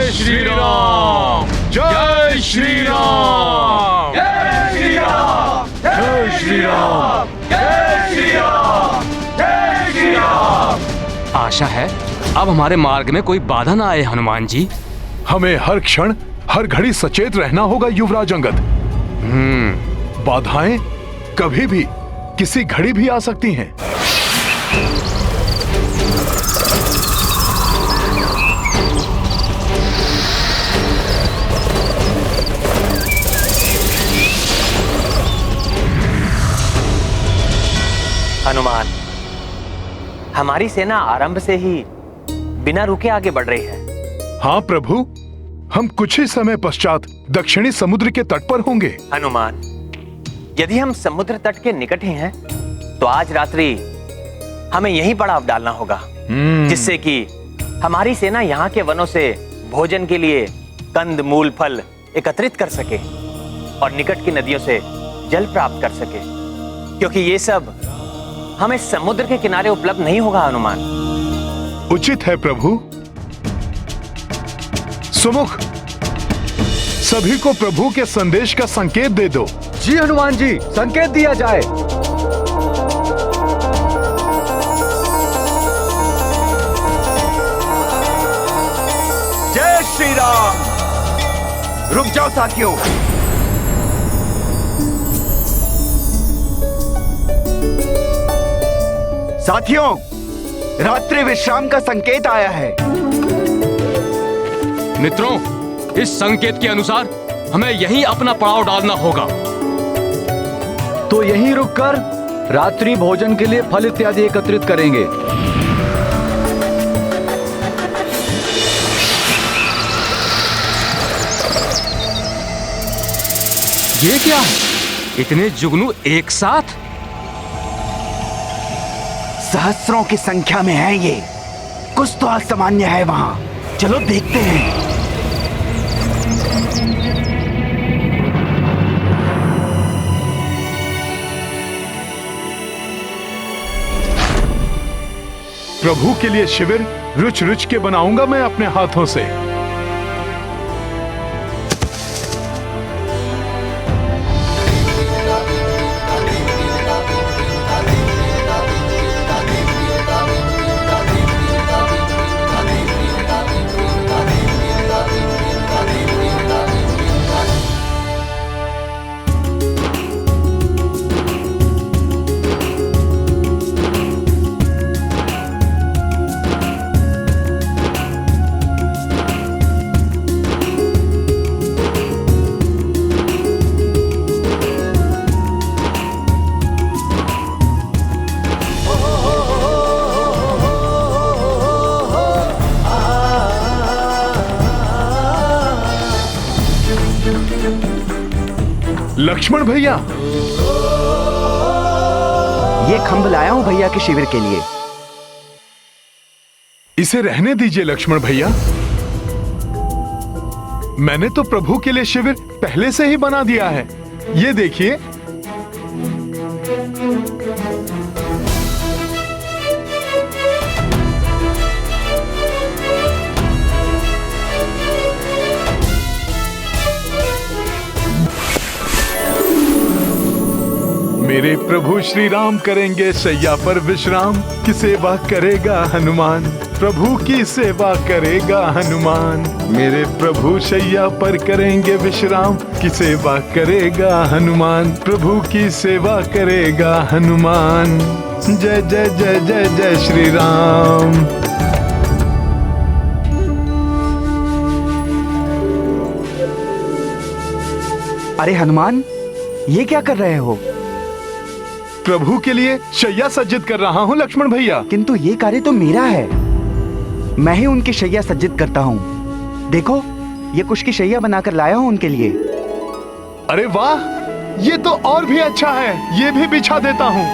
जय श्री राम, जय श्री राम, जय श्री राम, जय श्री राम, जय श्री राम, जय श्री राम। आशा है अब हमारे मार्ग में कोई बाधा ना आए हनुमान जी। हमें हर क्षण हर घड़ी सचेत रहना होगा युवराज अंगद। बाधाएं कभी भी किसी घड़ी भी आ सकती हैं। हनुमान, हमारी सेना आरंभ से ही बिना रुके आगे बढ़ रही है। हाँ प्रभु, हम कुछ ही समय पश्चात दक्षिणी समुद्र के तट पर होंगे। हनुमान, यदि हम समुद्र तट के निकट ही हैं, तो आज रात्रि हमें यहीं पड़ाव डालना होगा, जिससे कि हमारी सेना यहाँ के वनों से भोजन के लिए कंद मूल फल एकत्रित कर सके और निकट की नदियों से जल प्राप्त कर सके, क्योंकि ये सब हमें समुद्र के किनारे उपलब्ध नहीं होगा। हनुमान, उचित है प्रभु। सुमुख, सभी को प्रभु के संदेश का संकेत दे दो। जी हनुमान जी, संकेत दिया जाए। जय श्री राम। रुक जाओ साथियों। साथियों, रात्रि विश्राम का संकेत आया है। मित्रों, इस संकेत के अनुसार हमें यहीं अपना पड़ाव डालना होगा। तो यहीं रुककर रात्रि भोजन के लिए फल इत्यादि एकत्रित करेंगे। ये क्या है? इतने जुगनू एक साथ? सहस्रों की संख्या में है ये। कुछ तो असामान्य है वहां। चलो देखते हैं। प्रभु के लिए शिविर रुच रुच के बनाऊंगा मैं अपने हाथों से। लक्ष्मण भैया, ये खंभ लाया हूं भैया के शिविर के लिए। इसे रहने दीजिए लक्ष्मण भैया। मैंने तो प्रभु के लिए शिविर पहले से ही बना दिया है। ये देखिए। मेरे प्रभु श्री राम करेंगे शैया पर विश्राम, की सेवा करेगा हनुमान, प्रभु की सेवा करेगा हनुमान। मेरे प्रभु शैया पर करेंगे विश्राम, की सेवा करेगा हनुमान, प्रभु की सेवा करेगा हनुमान। जय जय जय जय जय श्री राम। अरे हनुमान, ये क्या कर रहे हो? प्रभु के लिए शैया सज्जित कर रहा हूँ लक्ष्मण भैया। किंतु ये कार्य तो मेरा है। मैं ही उनकी शैया सज्जित करता हूँ। देखो, ये कुश की शैया बनाकर लाया हूँ उनके लिए। अरे वाह, ये तो और भी अच्छा है। ये भी बिछा देता हूँ।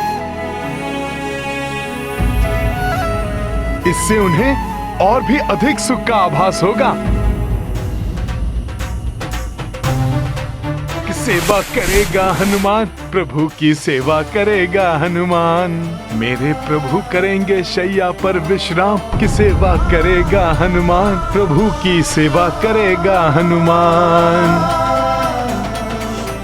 इससे उन्हें और भी अधिक सुख का आभास होगा। सेवा करेगा हनुमान, प्रभु की सेवा करेगा हनुमान। मेरे प्रभु करेंगे शैया पर विश्राम, की सेवा करेगा हनुमान, प्रभु की सेवा करेगा हनुमान।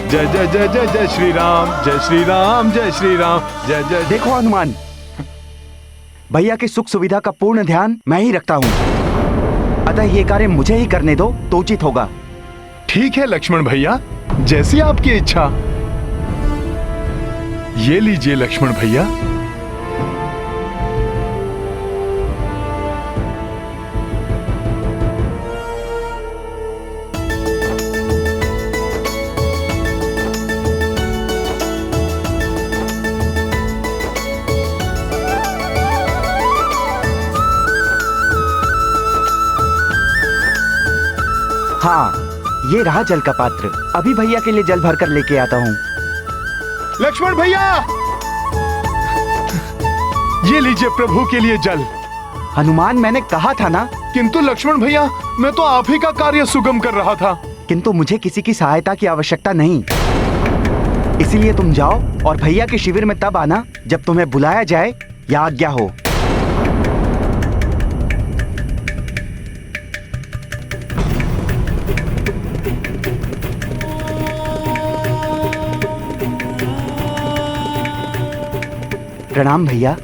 जय जय जय जय जय श्री राम, जय श्री राम, जय श्री राम, जय जय। देखो हनुमान, भैया की सुख सुविधा का पूर्ण ध्यान मैं ही रखता हूँ, अतः ये कार्य मुझे ही करने दो तो उचित होगा। ठीक है लक्ष्मण भैया, जैसी आपकी इच्छा। ये लीजिए लक्ष्मण भैया। हाँ, ये रहा जल का पात्र, अभी भैया के लिए जल भर कर लेके आता हूँ। लक्ष्मण भैया, ये लीजिए प्रभु के लिए जल। हनुमान, मैंने कहा था ना। किंतु लक्ष्मण भैया, मैं तो आप ही का कार्य सुगम कर रहा था। किंतु मुझे किसी की सहायता की आवश्यकता नहीं, इसीलिए तुम जाओ और भैया के शिविर में तब आना जब तुम्हें बुलाया जाए या आज्ञा हो। प्रणाम भैया,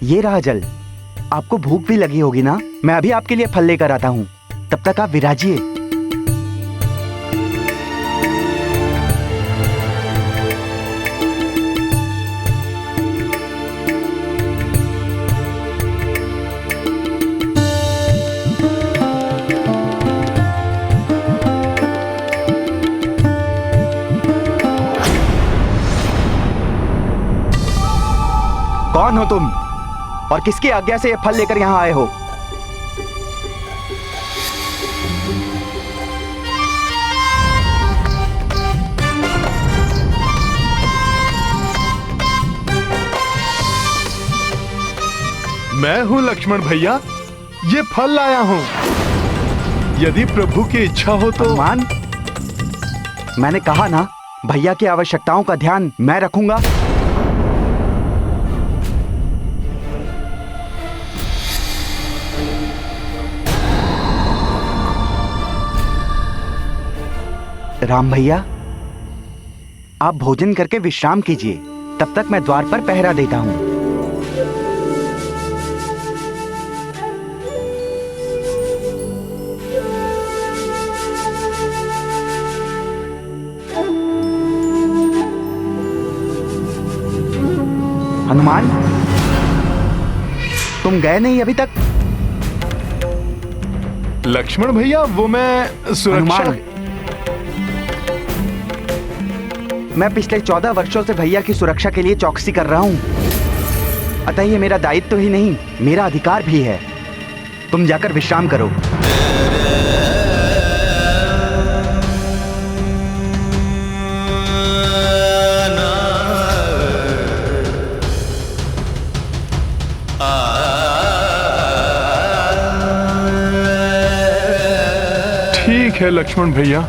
ये रहा जल। आपको भूख भी लगी होगी ना, मैं अभी आपके लिए फल लेकर आता हूँ, तब तक आप विराजिए। कौन हो तुम और किसकी आज्ञा से ये फल लेकर यहां आए हो? मैं हूं लक्ष्मण भैया, ये फल लाया हूं। यदि प्रभु की इच्छा हो तो। हनुमान, मैंने कहा ना, भैया की आवश्यकताओं का ध्यान मैं रखूंगा। राम भैया, आप भोजन करके विश्राम कीजिए, तब तक मैं द्वार पर पहरा देता हूं। हनुमान, तुम गए नहीं अभी तक? लक्ष्मण भैया, वो मैं सुरक्षा। हनुमान, मैं पिछले 14 वर्षों से भैया की सुरक्षा के लिए चौकसी कर रहा हूं, अतः ये मेरा दायित्व ही नहीं, मेरा अधिकार भी है। तुम जाकर विश्राम करो। ठीक है लक्ष्मण भैया।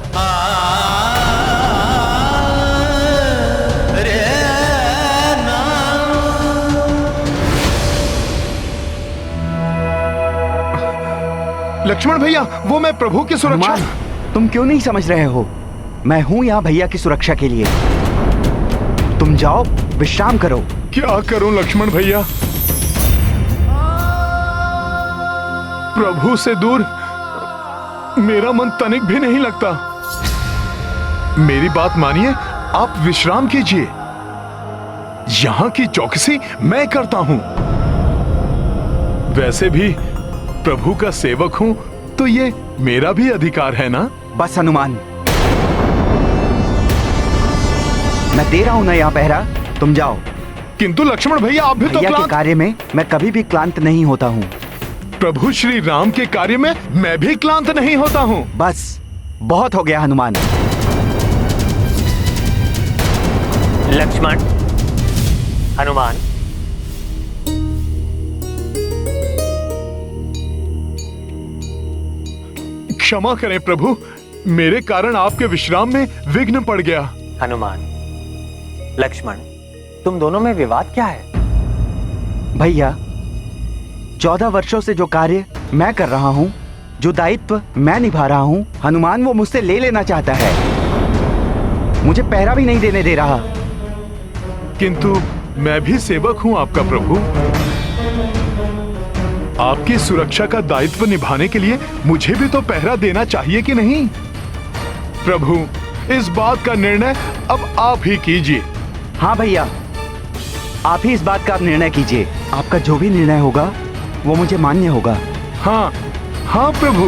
लक्ष्मण भैया, वो मैं प्रभु की सुरक्षा। हनुमान, तुम क्यों नहीं समझ रहे हो? मैं हूं यहां भैया की सुरक्षा के लिए। तुम जाओ, विश्राम करो। क्या करूं लक्ष्मण भैया, प्रभु से दूर मेरा मन तनिक भी नहीं लगता। मेरी बात मानिए, आप विश्राम कीजिए। यहां की चौकसी मैं करता हूं। वैसे भी प्रभु का सेवक हूं, तो ये मेरा भी अधिकार है ना। बस हनुमान, मैं दे रहा हूं ना यहाँ पहरा, तुम जाओ। किंतु लक्ष्मण भैया, आप भी तो भैया के क्लांत। कार्य में मैं कभी भी क्लांत नहीं होता हूँ। प्रभु श्री राम के कार्य में मैं भी क्लांत नहीं होता हूँ। बस बहुत हो गया हनुमान। लक्ष्मण, हनुमान, क्षमा करें प्रभु, मेरे कारण आपके विश्राम में विघ्न पड़ गया। हनुमान, लक्ष्मण, तुम दोनों में विवाद क्या है? भैया, 14 वर्षों से जो कार्य मैं कर रहा हूँ, जो दायित्व मैं निभा रहा हूँ, हनुमान वो मुझसे ले लेना चाहता है। मुझे पहरा भी नहीं देने दे रहा। किंतु मैं भी सेवक हूँ आपका प्रभु। आपकी सुरक्षा का दायित्व निभाने के लिए मुझे भी तो पहरा देना चाहिए कि नहीं? प्रभु, इस बात का निर्णय अब आप ही कीजिए। हाँ भैया, आप ही इस बात का निर्णय कीजिए। आपका जो भी निर्णय होगा वो मुझे मान्य होगा। हाँ हाँ प्रभु।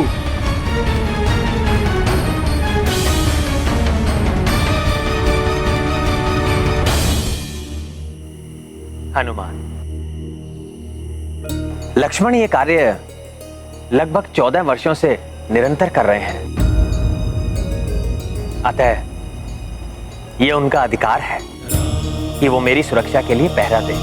हनुमान, लक्ष्मण ये कार्य लगभग 14 वर्षों से निरंतर कर रहे हैं, अतः ये उनका अधिकार है कि वो मेरी सुरक्षा के लिए पहरा दें।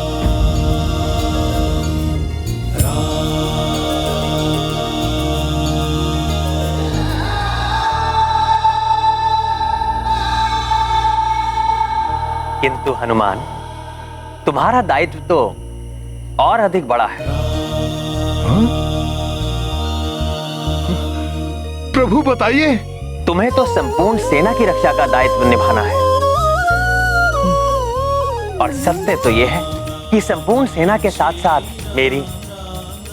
किंतु हनुमान, तुम्हारा दायित्व तो और अधिक बड़ा है। प्रभु बताइए। तुम्हें तो संपूर्ण सेना की रक्षा का दायित्व निभाना है, और सत्य तो यह है कि संपूर्ण सेना के साथ साथ मेरी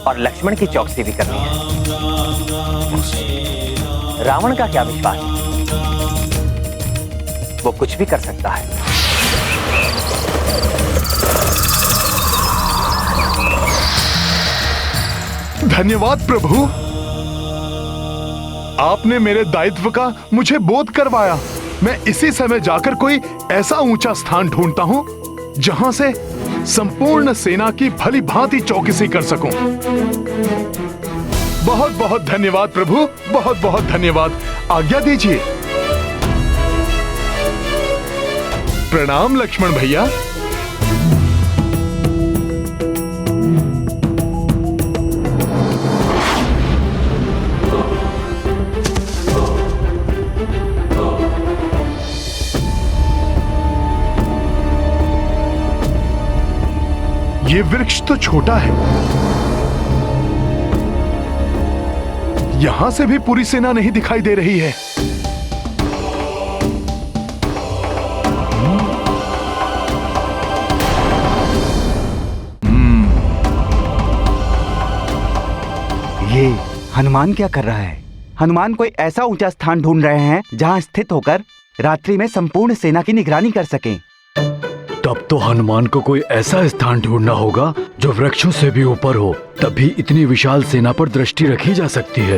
और लक्ष्मण की चौकसी भी करनी है। रावण का क्या विश्वास है? वो कुछ भी कर सकता है। धन्यवाद प्रभु, आपने मेरे दायित्व का मुझे बोध करवाया। मैं इसी समय जाकर कोई ऐसा ऊंचा स्थान ढूंढता हूं जहां से संपूर्ण सेना की भली भांति चौकसी कर सकूं। बहुत बहुत धन्यवाद प्रभु, बहुत बहुत धन्यवाद। आज्ञा दीजिए। प्रणाम लक्ष्मण भैया। ये वृक्ष तो छोटा है, यहां से भी पूरी सेना नहीं दिखाई दे रही है। ये हनुमान क्या कर रहा है? हनुमान कोई ऐसा ऊंचा स्थान ढूंढ रहे हैं जहां स्थित होकर रात्रि में संपूर्ण सेना की निगरानी कर सकें। तब तो हनुमान को कोई ऐसा स्थान ढूंढना होगा जो वृक्षों से भी ऊपर हो, तभी इतनी विशाल सेना पर दृष्टि रखी जा सकती है।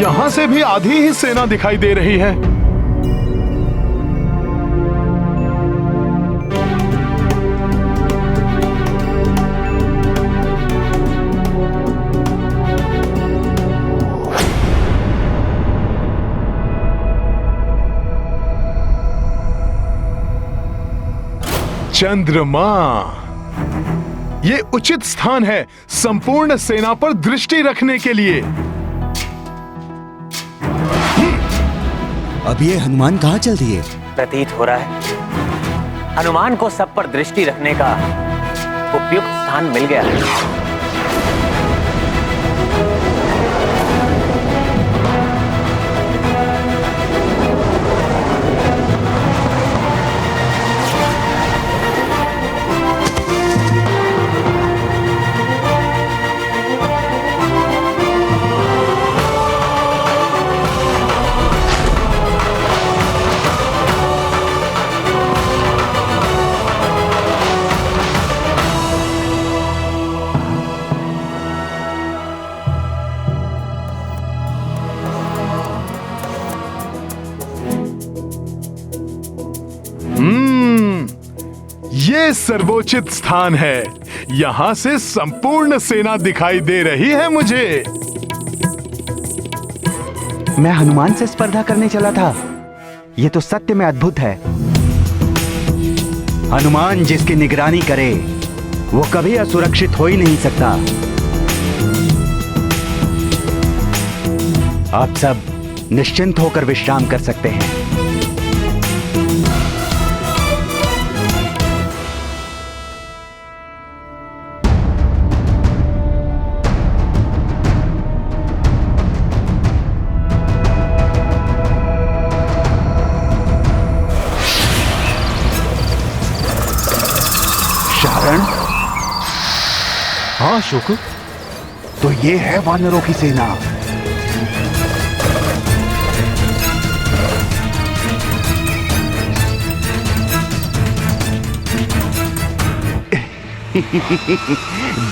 यहां से भी आधी ही सेना दिखाई दे रही है। चंद्रमा, ये उचित स्थान है संपूर्ण सेना पर दृष्टि रखने के लिए। अब ये हनुमान कहाँ चल दिए? प्रतीत हो रहा है हनुमान को सब पर दृष्टि रखने का उपयुक्त स्थान मिल गया है। ये सर्वोचित स्थान है, यहां से संपूर्ण सेना दिखाई दे रही है मुझे। मैं हनुमान से स्पर्धा करने चला था, ये तो सत्य में अद्भुत है। हनुमान जिसकी निगरानी करे वो कभी असुरक्षित हो ही नहीं सकता। आप सब निश्चिंत होकर विश्राम कर सकते हैं। शारण, हाँ शुक, तो ये है वानरों की सेना।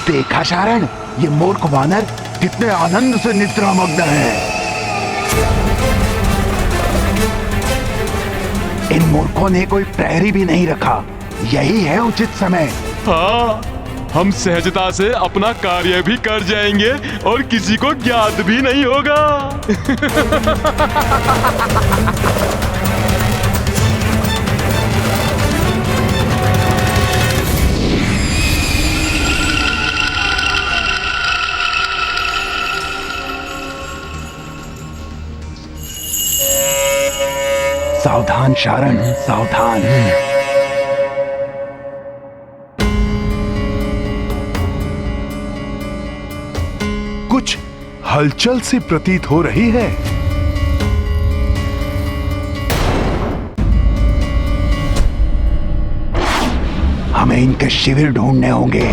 देखा शारण, ये मूर्ख वानर कितने आनंद से निद्रामग्न है। इन मूर्खों ने कोई प्रहरी भी नहीं रखा। यही है उचित समय। हाँ, हम सहजता से अपना कार्य भी कर जाएंगे और किसी को ज्ञात भी नहीं होगा। सावधान शारण, सावधान। कुछ हलचल सी प्रतीत हो रही है। हमें इनके शिविर ढूंढने होंगे।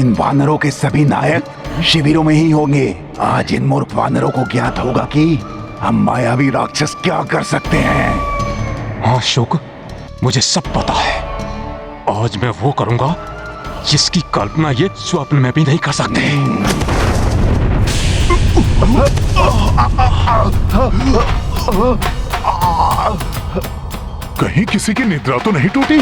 इन वानरों के सभी नायक शिविरों में ही होंगे। आज इन मूर्ख वानरों को ज्ञात होगा कि हम मायावी राक्षस क्या कर सकते हैं। हाँ शुक, मुझे सब पता है। आज मैं वो करूंगा जिसकी कल्पना ये स्वप्न में भी नहीं कर सकते। कहीं किसी की निद्रा तो नहीं टूटी?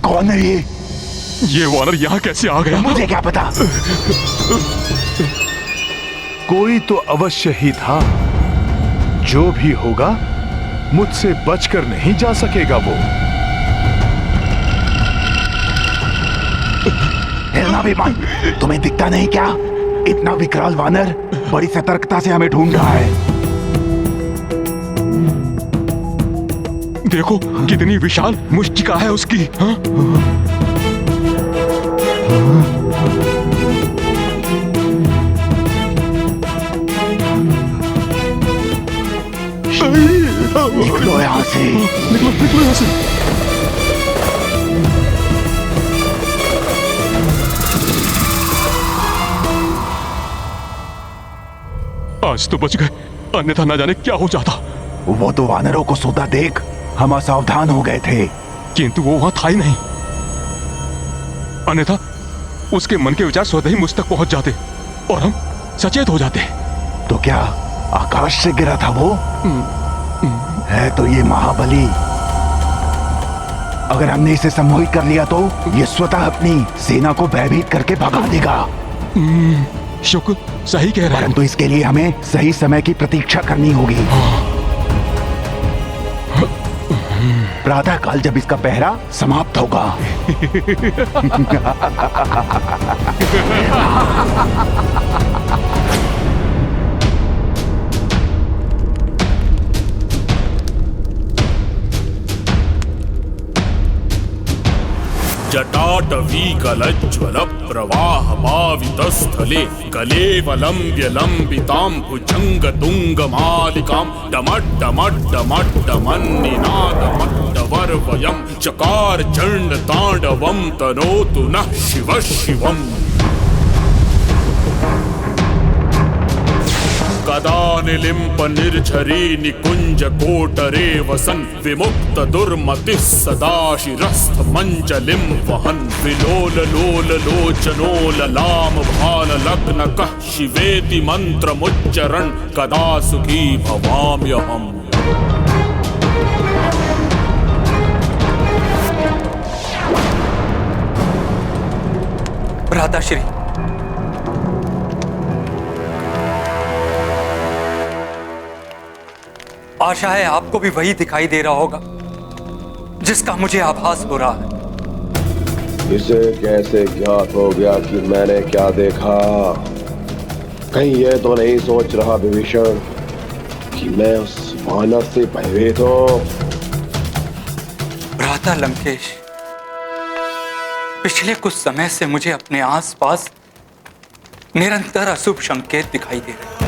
कौन है ये? ये वानर यहाँ कैसे आ गया? मुझे क्या पता। कोई तो अवश्य ही था। जो भी होगा मुझसे बचकर नहीं जा सकेगा वो। हिलना भी बंद। तुम्हें दिखता नहीं क्या? इतना विकराल वानर बड़ी सतर्कता से हमें ढूंढ रहा है। देखो कितनी विशाल मुष्टिका है उसकी। हाँ? निकलो यहाँ से। निकलो यहाँ से। आज तो बच गए, अन्यथा न जाने क्या हो जाता। वो तो वानरों को सोता देख हम असावधान हो गए थे। किंतु वो वहां था ही नहीं, अन्यथा उसके मन के विचार स्वतः ही मुझ तक पहुंच जाते और हम सचेत हो जाते। तो क्या आकाश से गिरा था वो? है तो ये महाबली। अगर हमने इसे सम्मोहित कर लिया तो ये स्वतः अपनी सेना को भयभीत करके भगा देगा। शुक्र, सही कह रहे हैं। परंतु इसके लिए हमें सही समय की प्रतीक्षा करनी होगी। प्रातः काल जब इसका पहरा समाप्त होगा। जटाटवीकलज्ज्वल प्रवाहमावितस्थले कलेवलम्ब्य लम्बितां भुजङ्गतुङ्गमालिकां डमड्डमड्डमड्डमन्निनादमड्डवर्वयं चकार चण्डताण्डवं तनोतु नः शिवः शिवम्। कदा निलिम्प निर्झरी निकुंज कोटरे वसन विमुक्त दुर्मतिः सदा शिरस्थ मंजलिं वहन् विलोल लोल लोचनो ललाम भाल लग्न कः शिवेति मंत्रमुच्चरन् कदा सुखी भवाम्यहम्। भ्राताश्री, आशा है आपको भी वही दिखाई दे रहा होगा जिसका मुझे आभास हो रहा है। इसे कैसे ज्ञात हो गया कि मैंने क्या देखा? कहीं यह तो नहीं सोच रहा विभीषण कि मैं उस वानर से भयभीत हूं? भ्राता लंकेश, पिछले कुछ समय से मुझे अपने आसपास निरंतर अशुभ संकेत दिखाई दे रहे हैं।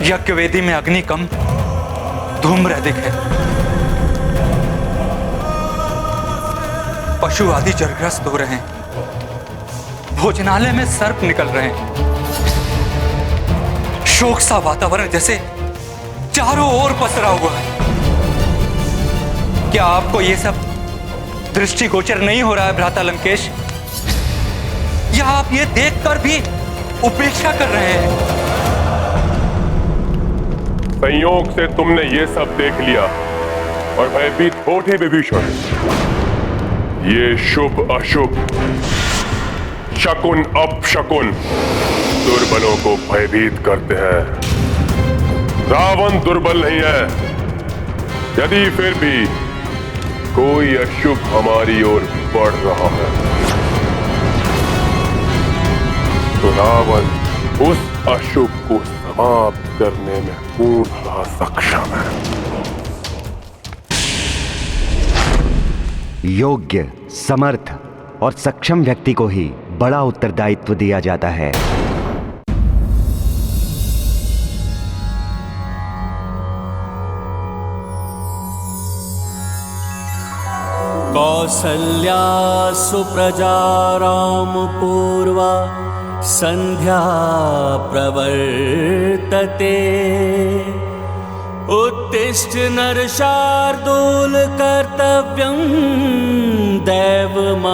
यज्ञ वेदी में अग्नि कम, धूम्र अधिक है, पशु आदि जलग्रस्त हो रहे हैं, भोजनालय में सर्प निकल रहे हैं, शोक सा वातावरण जैसे चारों ओर पसरा हुआ है। क्या आपको यह सब दृष्टिगोचर नहीं हो रहा है भ्राता लंकेश? या आप ये देखकर भी उपेक्षा कर रहे हैं? संयोग से तुमने ये सब देख लिया और भयभीत हो थे विभीषण। ये शुभ अशुभ, शकुन अपशकुन दुर्बलों को भयभीत करते हैं। रावण दुर्बल नहीं है। यदि फिर भी कोई अशुभ हमारी ओर बढ़ रहा है तो रावण उस अशुभ को समाप्त करने में पूर्णतः सक्षम है। योग्य, समर्थ और सक्षम व्यक्ति को ही बड़ा उत्तरदायित्व दिया जाता है। कौसल्या सुप्रजा रामपूर्वा संध्या प्रवर्तते। उत्तिष्ठ नरशार्दूल कर्तव्यं दैवमाहिन्यकम्।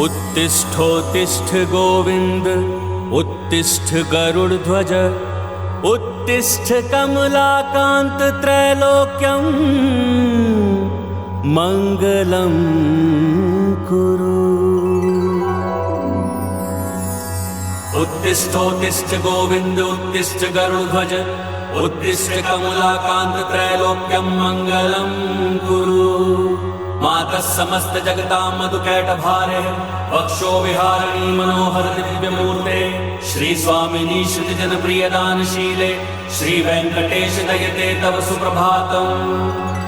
उत्तिष्ठोत्तिष्ठ गोविंद, उत्तिष्ठ गरुड़ध्वज, उत्तिष्ठ कमलाकांत त्रैलोक्यं मंगलम कुरु। उत्तिष्ठोत्तिष्ठ गोविंद, उत्तिष्ठ गरुड़ध्वज, उत्तिष्ठ कमलाकांत त्रैलोक्यं मंगलम कुरु। मातः समस्त जगतां मधुकैटभारे, वक्षो विहारिणी मनोहर दिव्य मूर्ते, श्री स्वामिनी श्रुति जन प्रिय दानशीले, श्री वेंकटेश दयते तव सुप्रभातम्।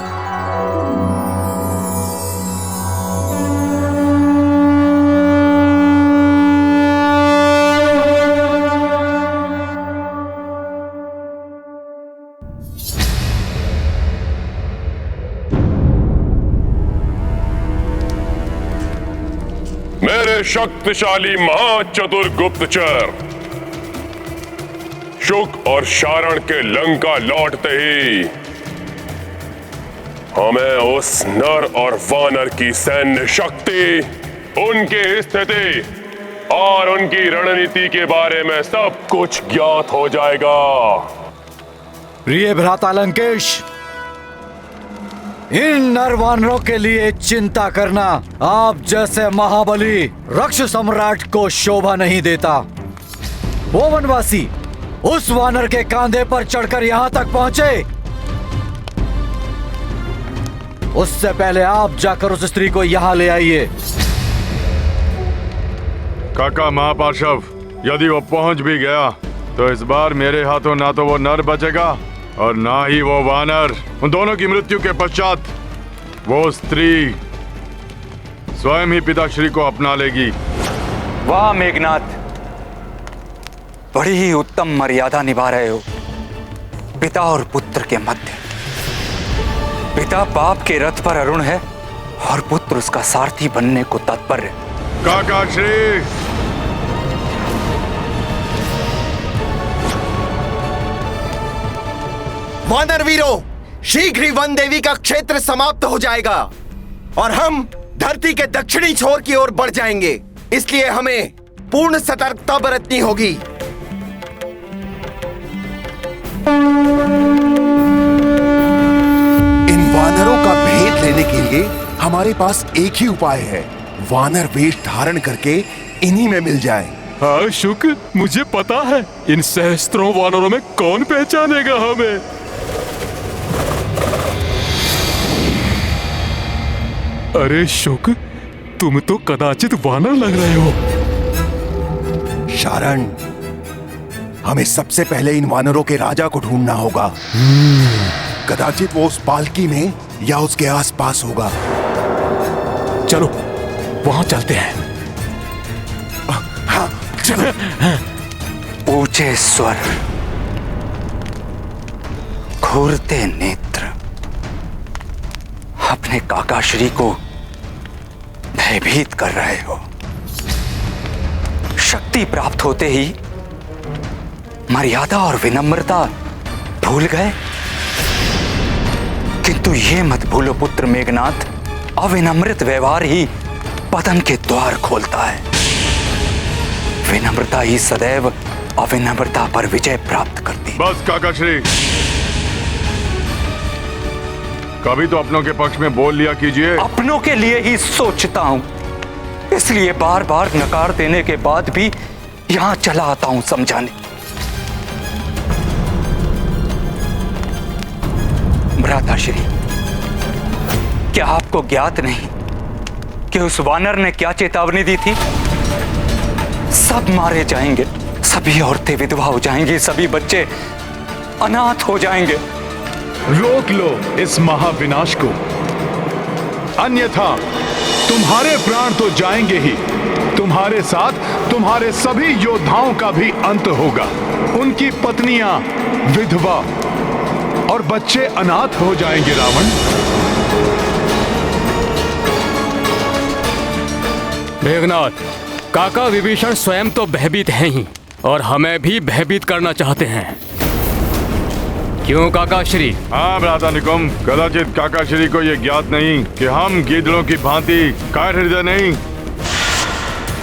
मेरे शक्तिशाली महाचतुर गुप्तचर, शुक और शारण के लंका लौटते ही हमें उस नर और वानर की सैन्य शक्ति, उनकी स्थिति और उनकी रणनीति के बारे में सब कुछ ज्ञात हो जाएगा। प्रिय भ्राता लंकेश, इन नरवानरों के लिए चिंता करना आप जैसे महाबली रक्ष सम्राट को शोभा नहीं देता। वो वनवासी उस वानर के कांधे पर चढ़कर यहाँ तक पहुंचे, उससे पहले आप जाकर उस स्त्री को यहाँ ले आइए। काका महापार्षव, यदि वो पहुंच भी गया तो इस बार मेरे हाथों ना तो वो नर बचेगा और ना ही वो वानर। उन दोनों की मृत्यु के पश्चात वो स्त्री स्वयं ही पिताश्री को अपना लेगी। वाह मेघनाथ, बड़ी ही उत्तम मर्यादा निभा रहे हो पिता और पुत्र के मध्य। पिता बाप के रथ पर अरुण है और पुत्र उसका सारथी बनने को तत्पर है। काकाश्री, वानर वीरों, शीघ्र ही वन देवी का क्षेत्र समाप्त हो जाएगा और हम धरती के दक्षिणी छोर की ओर बढ़ जाएंगे। इसलिए हमें पूर्ण सतर्कता बरतनी होगी। इन वानरों का भेद लेने के लिए हमारे पास एक ही उपाय है, वानर वेश धारण करके इन्हीं में मिल जाए। हाँ शुक, मुझे पता है इन सहस्त्रों वानरों में कौन पहचानेगा हमें। अरे शुक, तुम तो कदाचित वानर लग रहे हो। शारण, हमें सबसे पहले इन वानरों के राजा को ढूंढना होगा। कदाचित वो उस पालकी में या उसके आसपास होगा। चलो वहां चलते हैं। हाँ, चलो। ऊंचे स्वर, घूरते नेत्र, अपने काकाश्री को भयभीत कर रहे हो। शक्ति प्राप्त होते ही मर्यादा और विनम्रता भूल गए। किंतु ये मत भूलो पुत्र मेघनाथ, अविनम्रित व्यवहार ही पतन के द्वार खोलता है। विनम्रता ही सदैव अविनम्रता पर विजय प्राप्त करती। बस काकाश्री, कभी तो अपनों के पक्ष में बोल लिया कीजिए। अपनों के लिए ही सोचता हूं, इसलिए बार बार नकार देने के बाद भी यहां चला आता हूं समझाने। भ्राताश्री, क्या आपको ज्ञात नहीं कि उस वानर ने क्या चेतावनी दी थी? सब मारे जाएंगे, सभी औरतें विधवा हो जाएंगी, सभी बच्चे अनाथ हो जाएंगे। रोक लो इस महाविनाश को, अन्यथा तुम्हारे प्राण तो जाएंगे ही, तुम्हारे साथ तुम्हारे सभी योद्धाओं का भी अंत होगा। उनकी पत्नियां विधवा और बच्चे अनाथ हो जाएंगे। रावण, मेघनाथ, काका विभीषण स्वयं तो भयभीत हैं ही और हमें भी भयभीत करना चाहते हैं। क्यों काकाश्री? हाँ भ्राता निकुंभ, कदाचित काकाश्री को यह ज्ञात नहीं कि हम गीदड़ों की भांति कायर हृदय नहीं,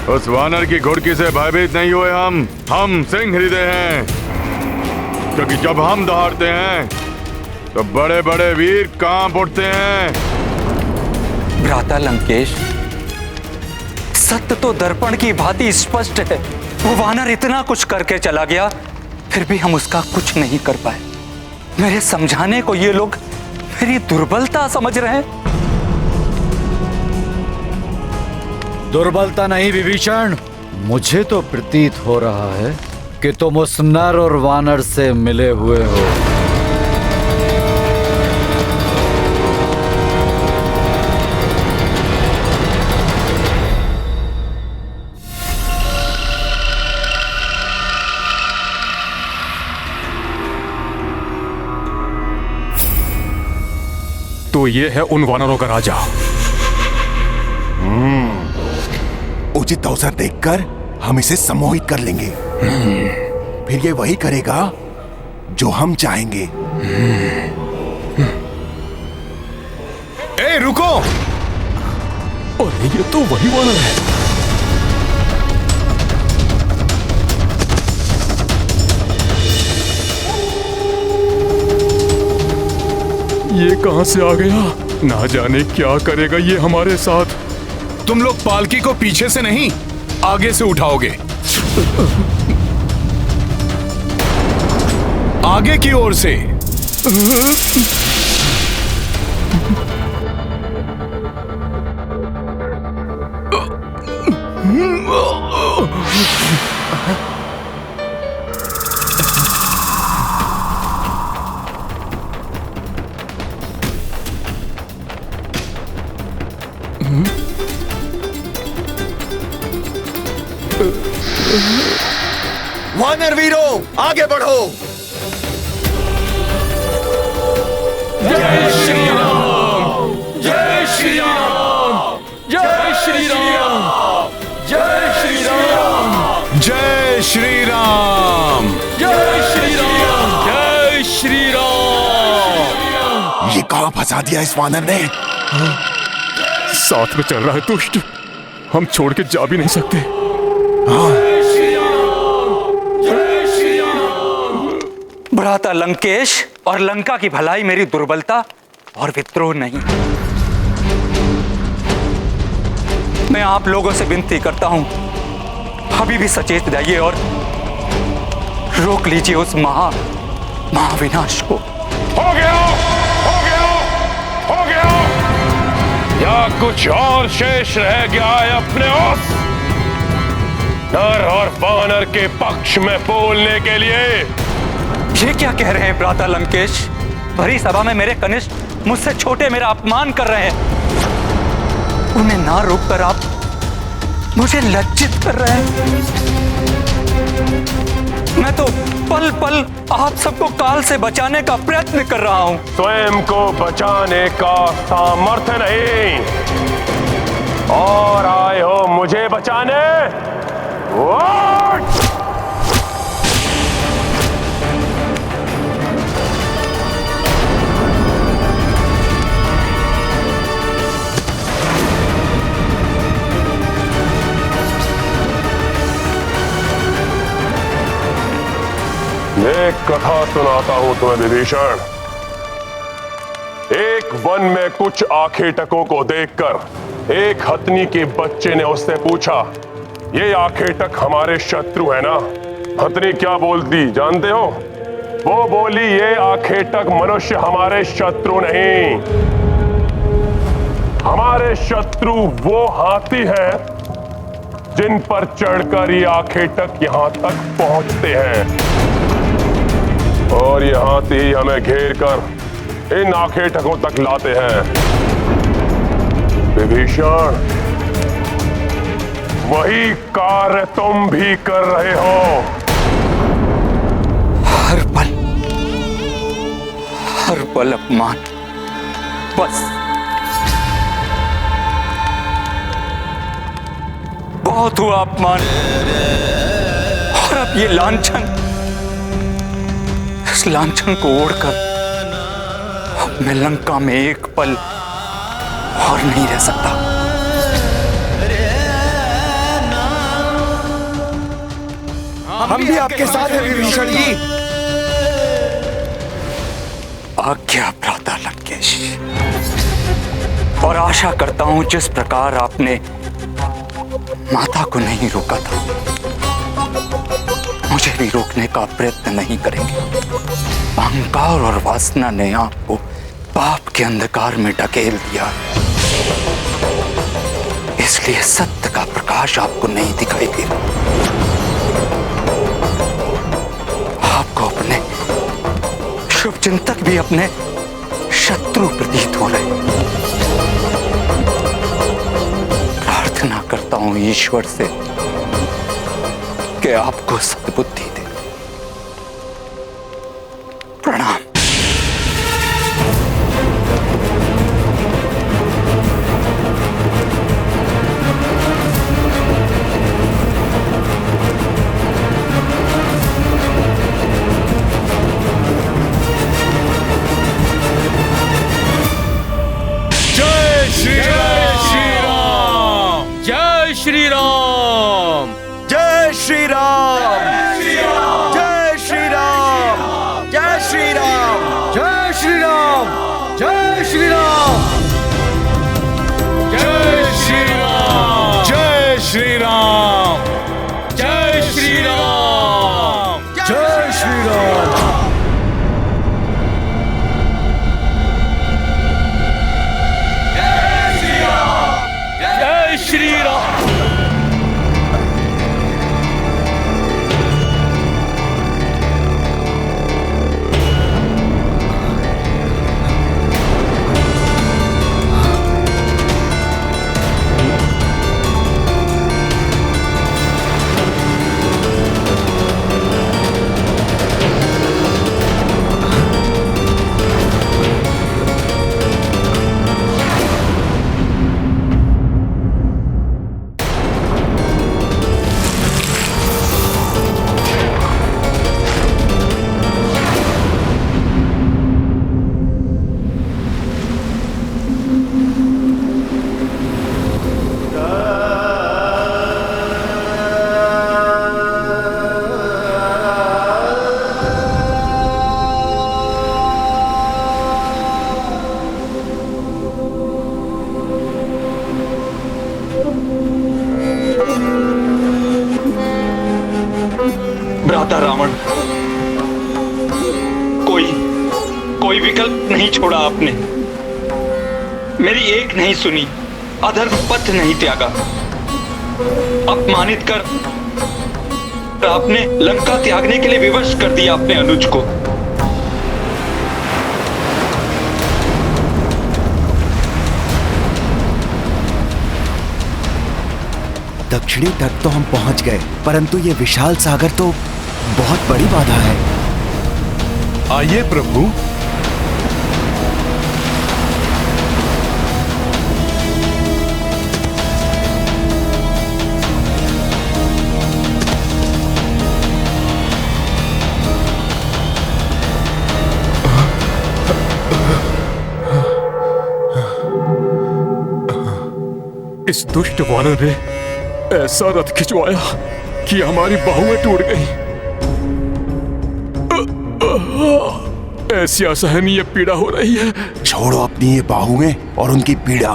उस वानर की घुड़की से भयभीत नहीं हुए। हम सिंह हृदय हैं, क्योंकि जब हम दहाड़ते हैं तो बड़े बड़े वीर कांप उठते हैं। भ्राता लंकेश, सत्य तो दर्पण की भांति स्पष्ट है। वो वानर इतना कुछ करके चला गया, फिर भी हम उसका कुछ नहीं कर पाए। मेरे समझाने को ये लोग मेरी दुर्बलता समझ रहे हैं। दुर्बलता नहीं विभीषण, मुझे तो प्रतीत हो रहा है कि तुम उस नर और वानर से मिले हुए हो। तो ये है उन वानरों का राजा। उचित अवसर देखकर हम इसे सम्मोहित कर लेंगे। फिर ये वही करेगा जो हम चाहेंगे। ए रुको! अरे ये तो वही वानर है। ये कहां से आ गया? ना जाने क्या करेगा ये हमारे साथ। तुम लोग पालकी को पीछे से नहीं, आगे से उठाओगे। आगे की ओर से। वानर वीरों, आगे बढ़ो। जय श्री राम, जय श्री राम, जय श्री राम, श्री राम। जय श्री राम। जय श्री राम। ये कहाँ फंसा दिया इस वानर ने? साथ में चल रहा है दुष्ट, हम छोड़ के जा भी नहीं सकते। भ्राता लंकेश और लंका की भलाई मेरी दुर्बलता और विद्रोह नहीं। मैं आप लोगों से विनती करता हूं, अभी भी सचेत जाइए और रोक लीजिए उस महाविनाश को। हो गया, हो गया, हो गया। या कुछ और शेष रह गया है अपने उस नर और वानर के पक्ष में बोलने के लिए? ये क्या कह रहे हैं भ्राता लंकेश? भरी सभा में मेरे कनिष्ठ मुझसे छोटे मेरा अपमान कर रहे हैं। उन्हें ना रोककर आप मुझे लज्जित कर रहे हैं। मैं तो पल पल आप सबको काल से बचाने का प्रयत्न कर रहा हूं। स्वयं को बचाने का सामर्थ्य नहीं और आए हो मुझे बचाने? What? एक कथा सुनाता हूं तुम्हें विभीषण। एक वन में कुछ आखेटकों को देखकर एक हथनी के बच्चे ने उससे पूछा, ये आखेटक हमारे शत्रु है ना? हथनी क्या बोलती जानते हो? वो बोली, ये आखेटक मनुष्य हमारे शत्रु नहीं, हमारे शत्रु वो हाथी हैं जिन पर चढ़कर ये आखेटक यहां तक पहुंचते हैं और ये हाथी ही हमें घेर कर इन आखेटकों तक लाते हैं। विभीषण, वही कार्य तुम भी कर रहे हो। हर पल अपमान, बस बहुत हुआ अपमान। और अब ये लांछन, इस लांछन को ओढ़कर अब मैं लंका में एक पल और नहीं रह सकता। हम भी आपके साथ हैं विभीषण जी। आज्ञा भ्राता लंकेश। और आशा करता हूं जिस प्रकार आपने माता को नहीं रोका था, मुझे भी रोकने का प्रयत्न नहीं करेंगे। अहंकार और वासना ने आपको पाप के अंधकार में ढकेल दिया, इसलिए सत्य का प्रकाश आपको नहीं दिखाई दे रहा। आपको अपने शुभ चिंतक भी अपने शत्रु प्रतीत हो रहे। प्रार्थना करता हूं ईश्वर से कि आपको सद्बुद्धि दे। प्रणाम। जय श्री राम। जय श्री राम। जय श्री राम। कोई विकल्प नहीं छोड़ा आपने, मेरी एक नहीं सुनी, अधर्म पथ नहीं त्यागा। अपमानित कर आपने लंका त्यागने के लिए विवश कर दिया अपने अनुज को। दक्षिणी तट तो हम पहुंच गए, परंतु ये विशाल सागर तो बहुत बड़ी बाधा है। आइए प्रभु। इस दुष्ट वानर ने ऐसा रथ खिंचवाया कि हमारी बाहुएं टूट गई। ऐसी असहनीय पीड़ा हो रही है। छोड़ो अपनी ये बाहुएं और उनकी पीड़ा,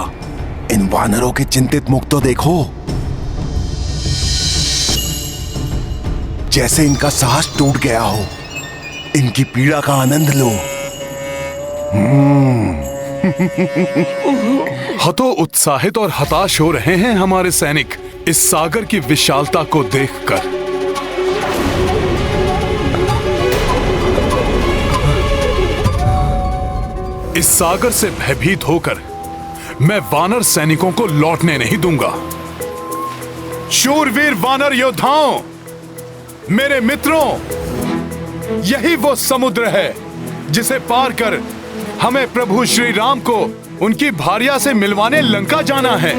इन वानरों के चिंतित मुख तो देखो। जैसे इनका साहस टूट गया हो। इनकी पीड़ा का आनंद लो। हतो उत्साहित और हताश हो रहे हैं हमारे सैनिक इस सागर की विशालता को देखकर। इस सागर से भयभीत होकर मैं वानर सैनिकों को लौटने नहीं दूंगा। शूरवीर वानर योद्धाओं, मेरे मित्रों, यही वो समुद्र है जिसे पार कर हमें प्रभु श्री राम को उनकी भार्या से मिलवाने लंका जाना है।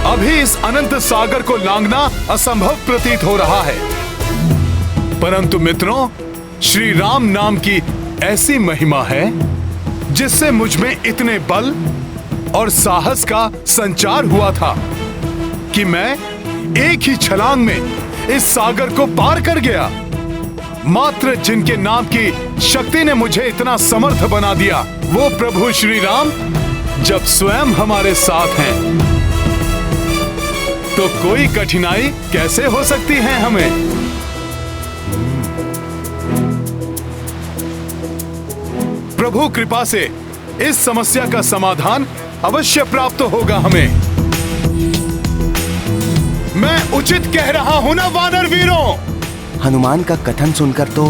अभी इस अनंत सागर को लांघना असंभव प्रतीत हो रहा है, परंतु मित्रों, श्री राम नाम की ऐसी महिमा है जिससे मुझ में इतने बल और साहस का संचार हुआ था कि मैं एक ही छलांग में इस सागर को पार कर गया। मात्र जिनके नाम की शक्ति ने मुझे इतना समर्थ बना दिया, वो प्रभु श्री राम जब स्वयं हमारे साथ हैं, तो कोई कठिनाई कैसे हो सकती है हमें। प्रभु कृपा से इस समस्या का समाधान अवश्य प्राप्त होगा हमें। मैं उचित कह रहा हूं ना वानर वीरों? हनुमान का कथन सुनकर तो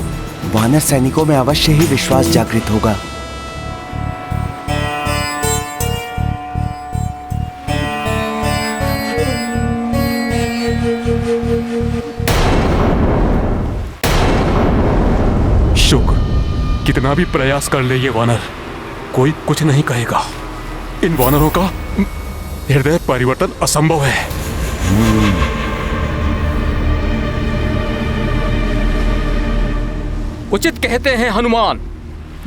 वानर सैनिकों में अवश्य ही विश्वास जागृत होगा। शुक्र, कितना भी प्रयास कर ले ये वानर, कोई कुछ नहीं कहेगा। इन वानरों का हृदय परिवर्तन असंभव है। उचित कहते हैं हनुमान,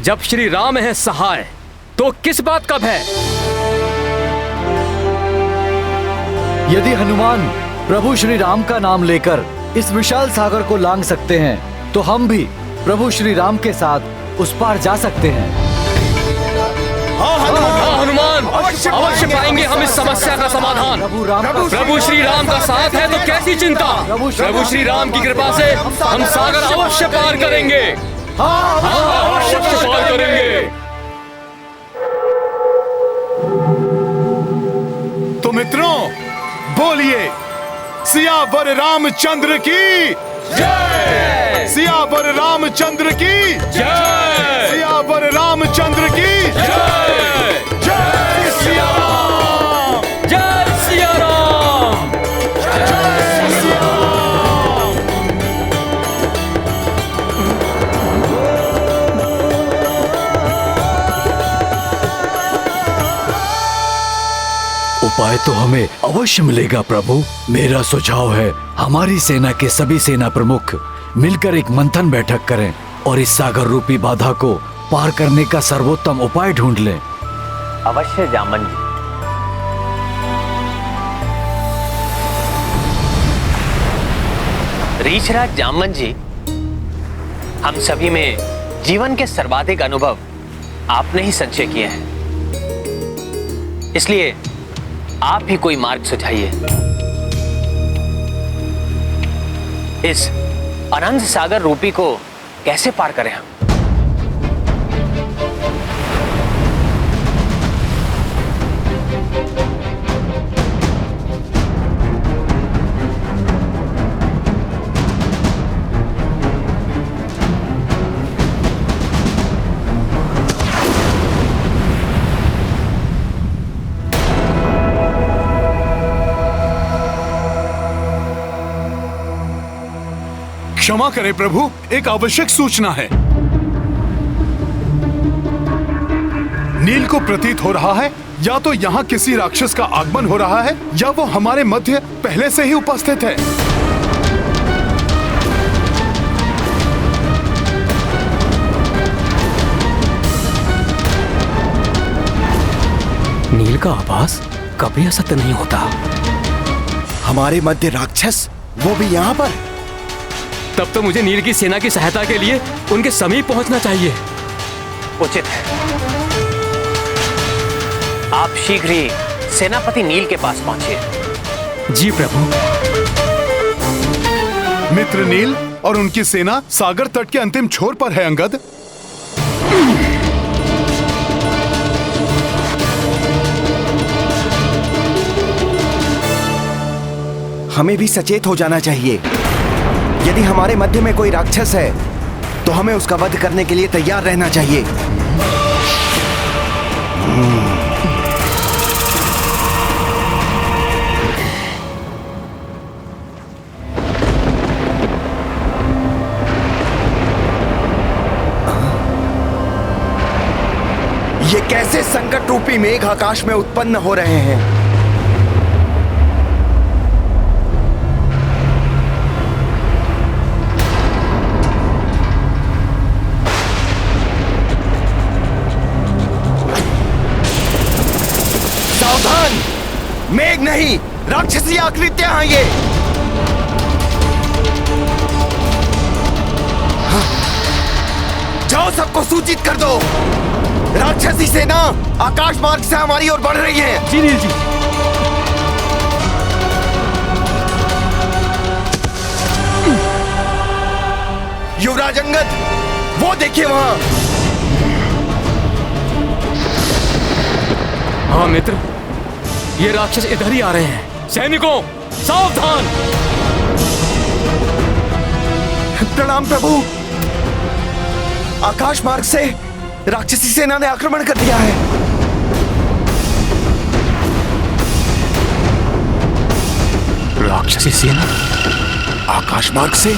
जब श्री राम है सहाय तो किस बात का भय। यदि हनुमान प्रभु श्री राम का नाम लेकर इस विशाल सागर को लांघ सकते हैं, तो हम भी प्रभु श्री राम के साथ उस पार जा सकते हैं। हाँ हनुमान, अवश्य पाएंगे हम इस समस्या का समाधान। प्रभु श्री राम का साथ है तो कैसी चिंता। प्रभु श्री राम की कृपा से हम सागर अवश्य पार करेंगे। अवश्य पार करेंगे। तो मित्रों, बोलिए सियावर रामचंद्र की जय। सियावर रामचंद्र की जय। सियावर रामचंद्र की जय। जय सिया राम। जय सिया राम। जय सिया राम। उपाय तो हमें अवश्य मिलेगा प्रभु। मेरा सुझाव है, हमारी सेना के सभी सेना प्रमुख मिलकर एक मंथन बैठक करें और इस सागर रूपी बाधा को पार करने का सर्वोत्तम उपाय ढूंढ लें। अवश्य जामन जी। रीछराज जामन जी, हम सभी में जीवन के सर्वाधिक अनुभव आपने ही संचय किए हैं, इसलिए आप ही कोई मार्ग सुझाइए। इस अनंत सागर रूपी को कैसे पार करें हम? क्षमा करें प्रभु, एक आवश्यक सूचना है। नील को प्रतीत हो रहा है या तो यहाँ किसी राक्षस का आगमन हो रहा है या वो हमारे मध्य पहले से ही उपस्थित है। नील का आभास कभी असत्य नहीं होता। हमारे मध्य राक्षस, वो भी यहाँ पर। तब तो मुझे नील की सेना की सहायता के लिए उनके समीप पहुंचना चाहिए। उचित है। आप शीघ्र ही सेनापति नील के पास पहुंचिए। जी प्रभु। मित्र नील और उनकी सेना सागर तट के अंतिम छोर पर है अंगद। हमें भी सचेत हो जाना चाहिए। यदि हमारे मध्य में कोई राक्षस है तो हमें उसका वध करने के लिए तैयार रहना चाहिए। ये कैसे संकट रूपी मेघ आकाश में उत्पन्न हो रहे हैं? मेघ नहीं, राक्षसी आकृतियां हैं ये। जाओ, सबको सूचित कर दो। राक्षसी सेना आकाश मार्ग से हमारी ओर बढ़ रही है। जी नील जी। युवराज अंगद, वो देखिए वहां। हाँ मित्र, ये राक्षस इधर ही आ रहे हैं। सैनिकों, सावधान! प्रणाम प्रभु। आकाश मार्ग से राक्षसी सेना ने आक्रमण कर दिया है। राक्षसी सेना आकाश मार्ग से?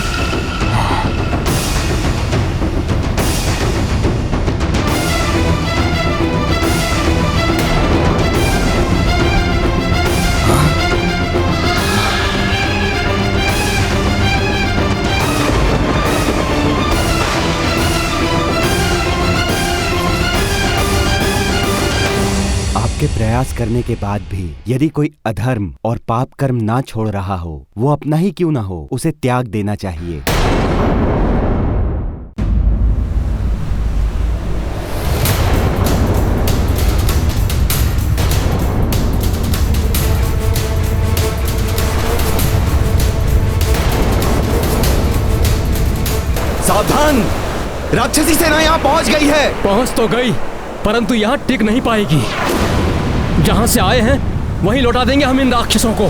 आपके प्रयास करने के बाद भी यदि कोई अधर्म और पाप कर्म ना छोड़ रहा हो, वो अपना ही क्यों ना हो, उसे त्याग देना चाहिए। सावधान! राक्षसी सेना यहाँ पहुंच गई है। पहुंच तो गई, परंतु यहाँ टिक नहीं पाएगी। जहां से आए हैं वहीं लौटा देंगे हम इन राक्षसों को।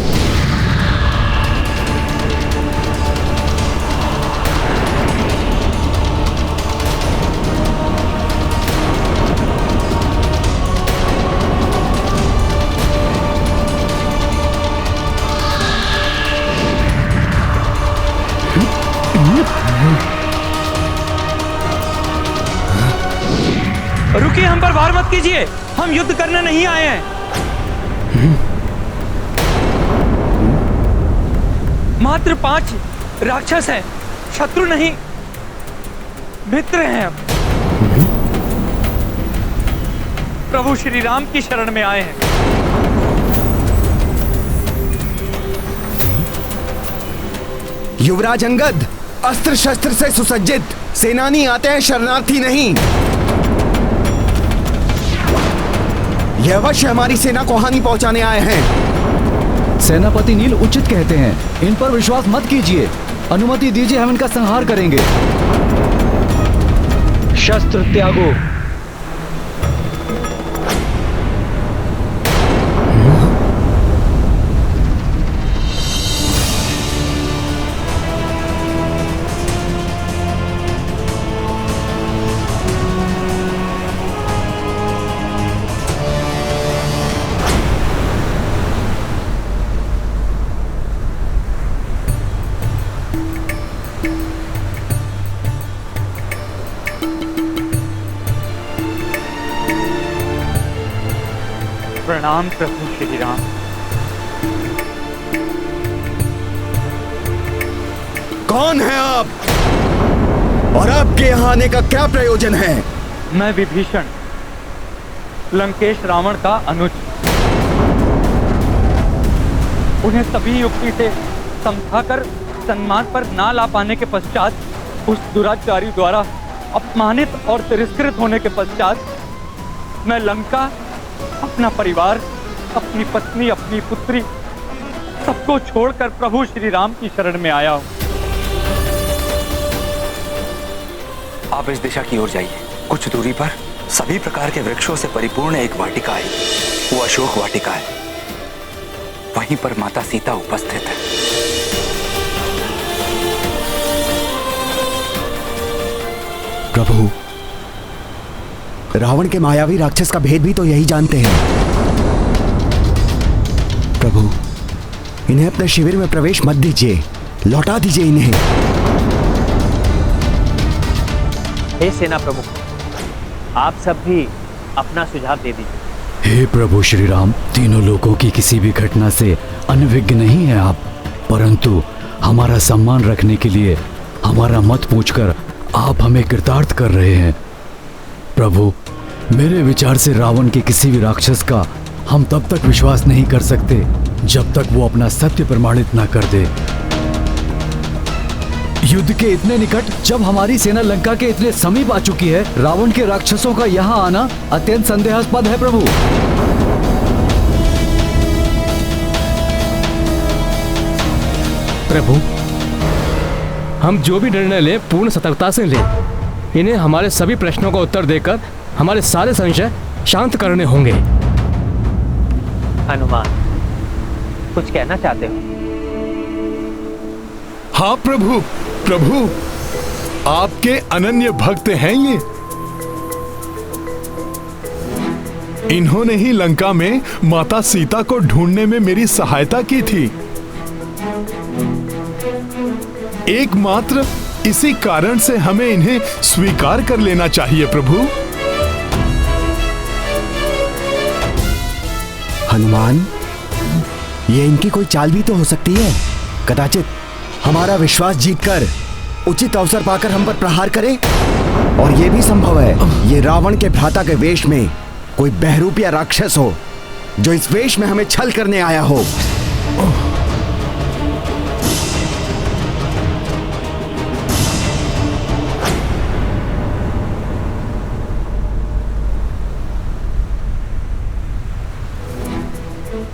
रुकिए, हम पर वार मत कीजिए। हम युद्ध करने नहीं आए हैं। मात्र 5 राक्षस हैं, शत्रु नहीं, मित्र हैं हम। प्रभु श्री राम की शरण में आए हैं। युवराज अंगद, अस्त्र शस्त्र से सुसज्जित सेनानी आते हैं, शरणार्थी नहीं। यह अवश्य हमारी सेना को हानि पहुंचाने आए हैं। सेनापति नील उचित कहते हैं, इन पर विश्वास मत कीजिए। अनुमति दीजिए, हम इनका संहार करेंगे। शस्त्र त्यागो। प्रणाम प्रभु श्री राम। कौन है आप और आपके यहाँ आने का क्या प्रयोजन है? मैं विभीषण, लंकेश रावण का अनुज। उन्हें सभी युक्ति से समझाकर सन्मान पर ना ला पाने के पश्चात उस दुराचारी द्वारा अपमानित और तिरस्कृत होने के पश्चात मैं लंका, अपना परिवार, अपनी पत्नी, अपनी पुत्री, सबको छोड़कर प्रभु श्री राम की शरण में आया हूं। आप इस दिशा की ओर जाइए। कुछ दूरी पर सभी प्रकार के वृक्षों से परिपूर्ण एक वाटिका है। वो अशोक वाटिका है। वहीं पर माता सीता उपस्थित है। प्रभु, रावण के मायावी राक्षस का भेद भी तो यही जानते हैं। प्रभु, इन्हें अपने शिविर में प्रवेश मत दीजिए, लौटा दीजिए इन्हें। हे सेना प्रमुख, आप सब भी अपना सुझाव दे दीजिए। हे प्रभु श्री राम, तीनों लोगों की किसी भी घटना से अनभिज्ञ नहीं है आप, परंतु हमारा सम्मान रखने के लिए हमारा मत पूछकर आप हमें कृतार्थ कर रहे हैं। प्रभु, मेरे विचार से रावण के किसी भी राक्षस का हम तब तक विश्वास नहीं कर सकते जब तक वो अपना सत्य प्रमाणित ना कर दे। युद्ध के इतने निकट जब हमारी सेना लंका के इतने समीप आ चुकी है, रावण के राक्षसों का यहाँ आना अत्यंत संदेहास्पद है। प्रभु, प्रभु, हम जो भी निर्णय लें पूर्ण सतर्कता से लें। इन्हें हमारे सभी प्रश्नों का उत्तर देकर हमारे सारे संशय शांत करने होंगे। हनुमान, कुछ कहना चाहते हो? हाँ प्रभु, प्रभु आपके अनन्य भक्त हैं ये। इन्होंने ही लंका में माता सीता को ढूंढने में मेरी सहायता की थी। एकमात्र इसी कारण से हमें इन्हें स्वीकार कर लेना चाहिए प्रभु। हनुमान, ये इनकी कोई चाल भी तो हो सकती है। कदाचित हमारा विश्वास जीतकर उचित अवसर पाकर हम पर प्रहार करे। और ये भी संभव है ये रावण के भ्राता के वेश में कोई बहरूप या राक्षस हो, जो इस वेश में हमें छल करने आया हो।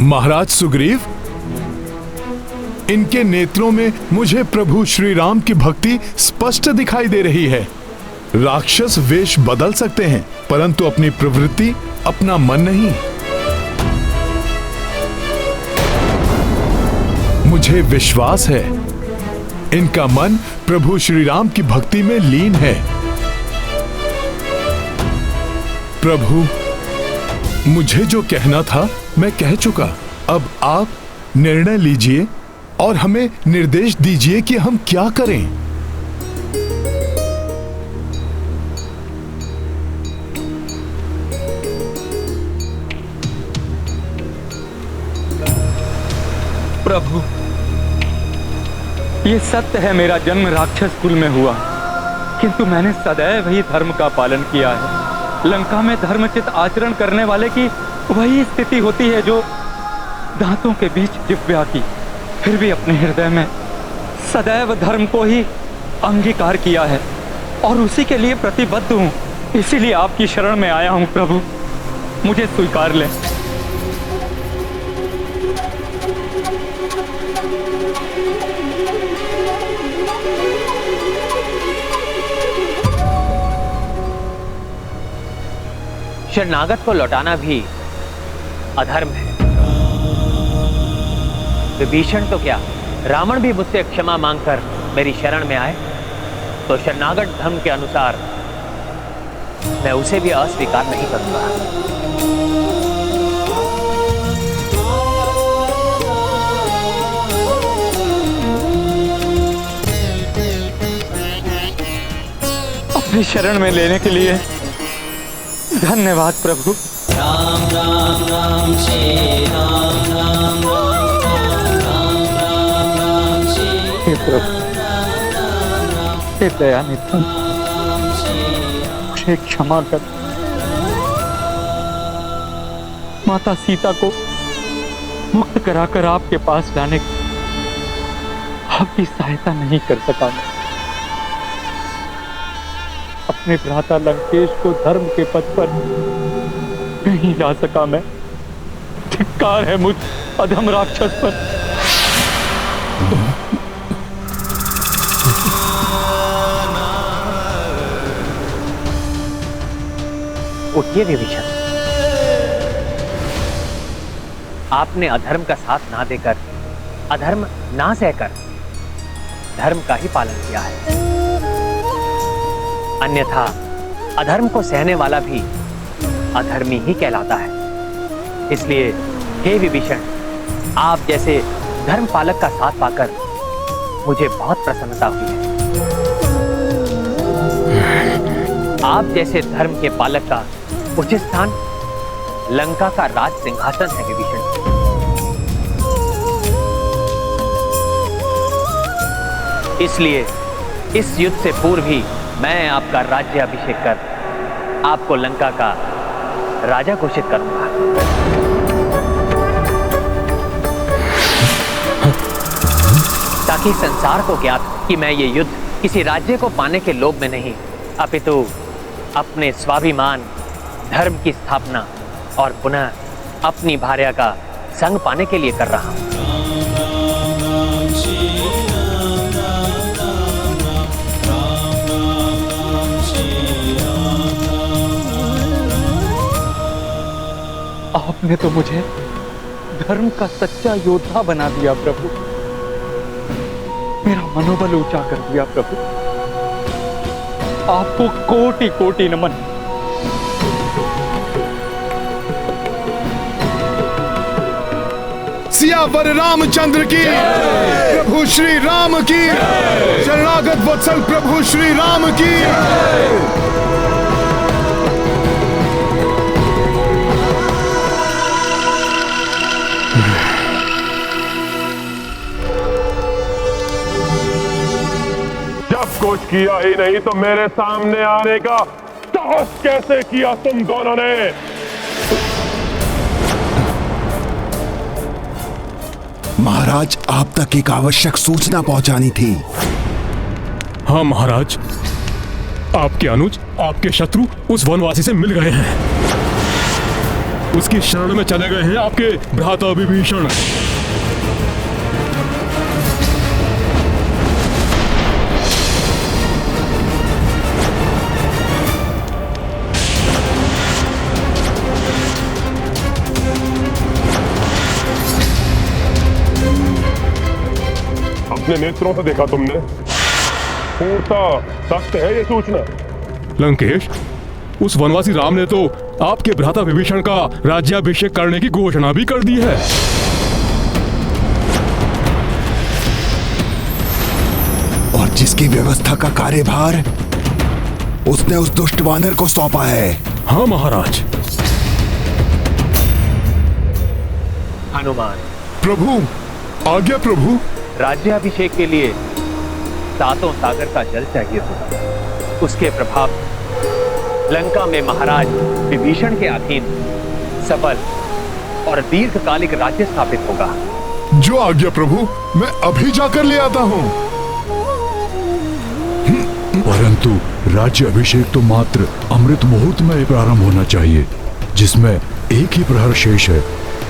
महाराज सुग्रीव, इनके नेत्रों में मुझे प्रभु श्री राम की भक्ति स्पष्ट दिखाई दे रही है। राक्षस वेश बदल सकते हैं, परंतु अपनी प्रवृत्ति, अपना मन नहीं। मुझे विश्वास है इनका मन प्रभु श्री राम की भक्ति में लीन है। प्रभु, मुझे जो कहना था मैं कह चुका। अब आप निर्णय लीजिए और हमें निर्देश दीजिए कि हम क्या करें। प्रभु, ये सत्य है, मेरा जन्म राक्षस कुल में हुआ, किंतु मैंने सदैव ही धर्म का पालन किया है। लंका में धर्मचित आचरण करने वाले की वही स्थिति होती है जो दांतों के बीच जिह्वा की। फिर भी अपने हृदय में सदैव धर्म को ही अंगीकार किया है और उसी के लिए प्रतिबद्ध हूँ। इसीलिए आपकी शरण में आया हूँ प्रभु, मुझे स्वीकार लें। शरणागत को लौटाना भी अधर्म है। विभीषण तो क्या, रावण भी मुझसे क्षमा मांगकर मेरी शरण में आए तो शरणागत धर्म के अनुसार मैं उसे भी अस्वीकार नहीं करूंगा। अपनी शरण में लेने के लिए धन्यवाद प्रभु। राम राम राम श्री राम राम राम राम श्री हे प्रभु, हे दयानिधि, मुझे क्षमा कर। माता सीता को मुक्त कराकर आपके पास लाने की आपकी सहायता नहीं कर सका मैं। अपने भ्राता लंकेश को धर्म के पथ पर नहीं ला सका मैं। धिक्कार है मुझ अधम राक्षस पर। उठिए विभीषण, आपने अधर्म का साथ ना देकर, अधर्म ना सहकर धर्म का ही पालन किया है। अन्यथा अधर्म को सहने वाला भी अधर्मी ही कहलाता है। इसलिए हे विभीषण, आप जैसे धर्म पालक का साथ पाकर मुझे बहुत प्रसन्नता हुई है। आप जैसे धर्म के पालक का उचित स्थान लंका का राज सिंहासन है विभीषण। इसलिए इस युद्ध से पूर्व ही मैं आपका राज्याभिषेक कर आपको लंका का राजा घोषित करूंगा। ताकि संसार को ज्ञात कि मैं ये युद्ध किसी राज्य को पाने के लोभ में नहीं, अपितु अपने स्वाभिमान, धर्म की स्थापना और पुनः अपनी भार्या का संग पाने के लिए कर रहा हूं। आपने तो मुझे धर्म का सच्चा योद्धा बना दिया प्रभु। मेरा मनोबल ऊंचा कर दिया प्रभु। आपको कोटि कोटि नमन। सियावर रामचंद्र की, प्रभु श्री राम की, शरणागत वत्सल प्रभु श्री राम की। कुछ किया ही नहीं तो मेरे सामने आने का साहस कैसे किया तुम दोनों ने? महाराज, आप तक एक आवश्यक सूचना पहुंचानी थी। हाँ महाराज, आपके अनुज, आपके शत्रु उस वनवासी से मिल गए हैं। उसकी शरण में चले गए हैं आपके भ्राता विभीषण। अपने नेत्रों से देखा तुमने? पूर्णता सत्य है ये सूचना? लंकेश, उस वनवासी राम ने तो आपके भ्राता विभीषण का राज्याभिषेक करने की घोषणा भी कर दी है। और जिसकी व्यवस्था का कार्यभार उसने उस दुष्ट वानर को सौंपा है। हाँ महाराज। हनुमान, प्रभु, आज्ञा प्रभु। राज्याभिषेक के लिए सातों सागर का जल चाहिए होगा। उसके प्रभाव लंका में महाराज विभीषण के अधीन सबल और दीर्घकालिक राज्य स्थापित होगा। जो आज्ञा प्रभु, मैं अभी जाकर ले आता हूँ। परंतु राज्य अभिषेक तो मात्र अमृत मुहूर्त में प्रारंभ होना चाहिए, जिसमें एक ही प्रहर शेष है।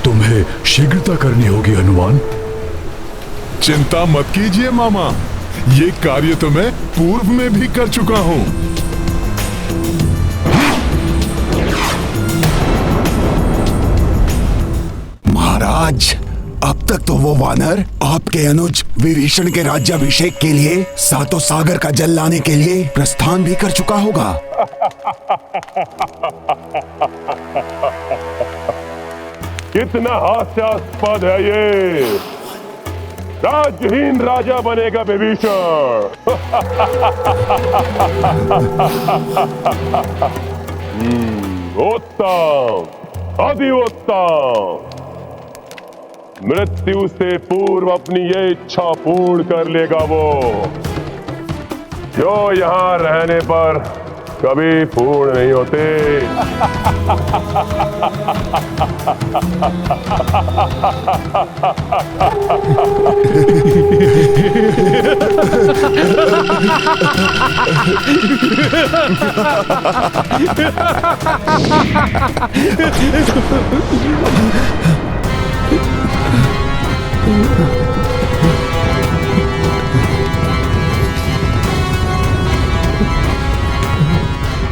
तुम्हें शीघ्रता करनी होगी हनुमान। चिंता मत कीजिए मामा, ये कार्य तो मैं पूर्व में भी कर चुका हूँ। महाराज, अब तक तो वो वानर आपके अनुज विभीषण के राज्याभिषेक के लिए सातों सागर का जल लाने के लिए प्रस्थान भी कर चुका होगा। कितना हास्यास्पद है ये। राज्यहीन राजा बनेगा विभीषण। उत्तम, अति उत्तम। मृत्यु से पूर्व अपनी ये इच्छा पूर्ण कर लेगा वो, जो यहाँ रहने पर कभी पूर्ण नहीं होते।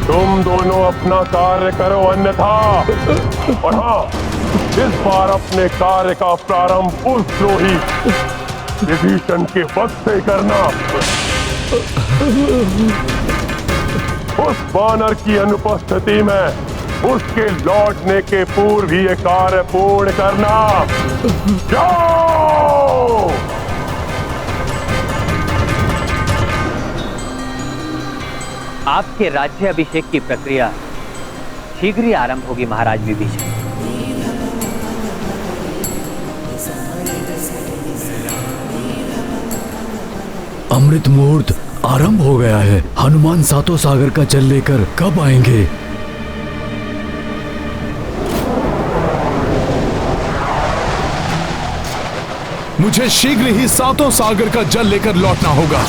तुम दोनों अपना कार्य करो, अन्यथा, और हाँ, इस बार अपने कार्य का प्रारंभ उस द्रोही विभीषण के वध से करना। उस वानर की अनुपस्थिति में उसके लौटने के पूर्व ही ये कार्य पूर्ण करना। जाओ! आपके राज्याभिषेक की प्रक्रिया शीघ्र ही आरंभ होगी महाराज विभीषण। अमृत मुहूर्त आरंभ हो गया है। हनुमान सातों सागर का जल लेकर कब आएंगे? मुझे शीघ्र ही सातों सागर का जल लेकर लौटना होगा।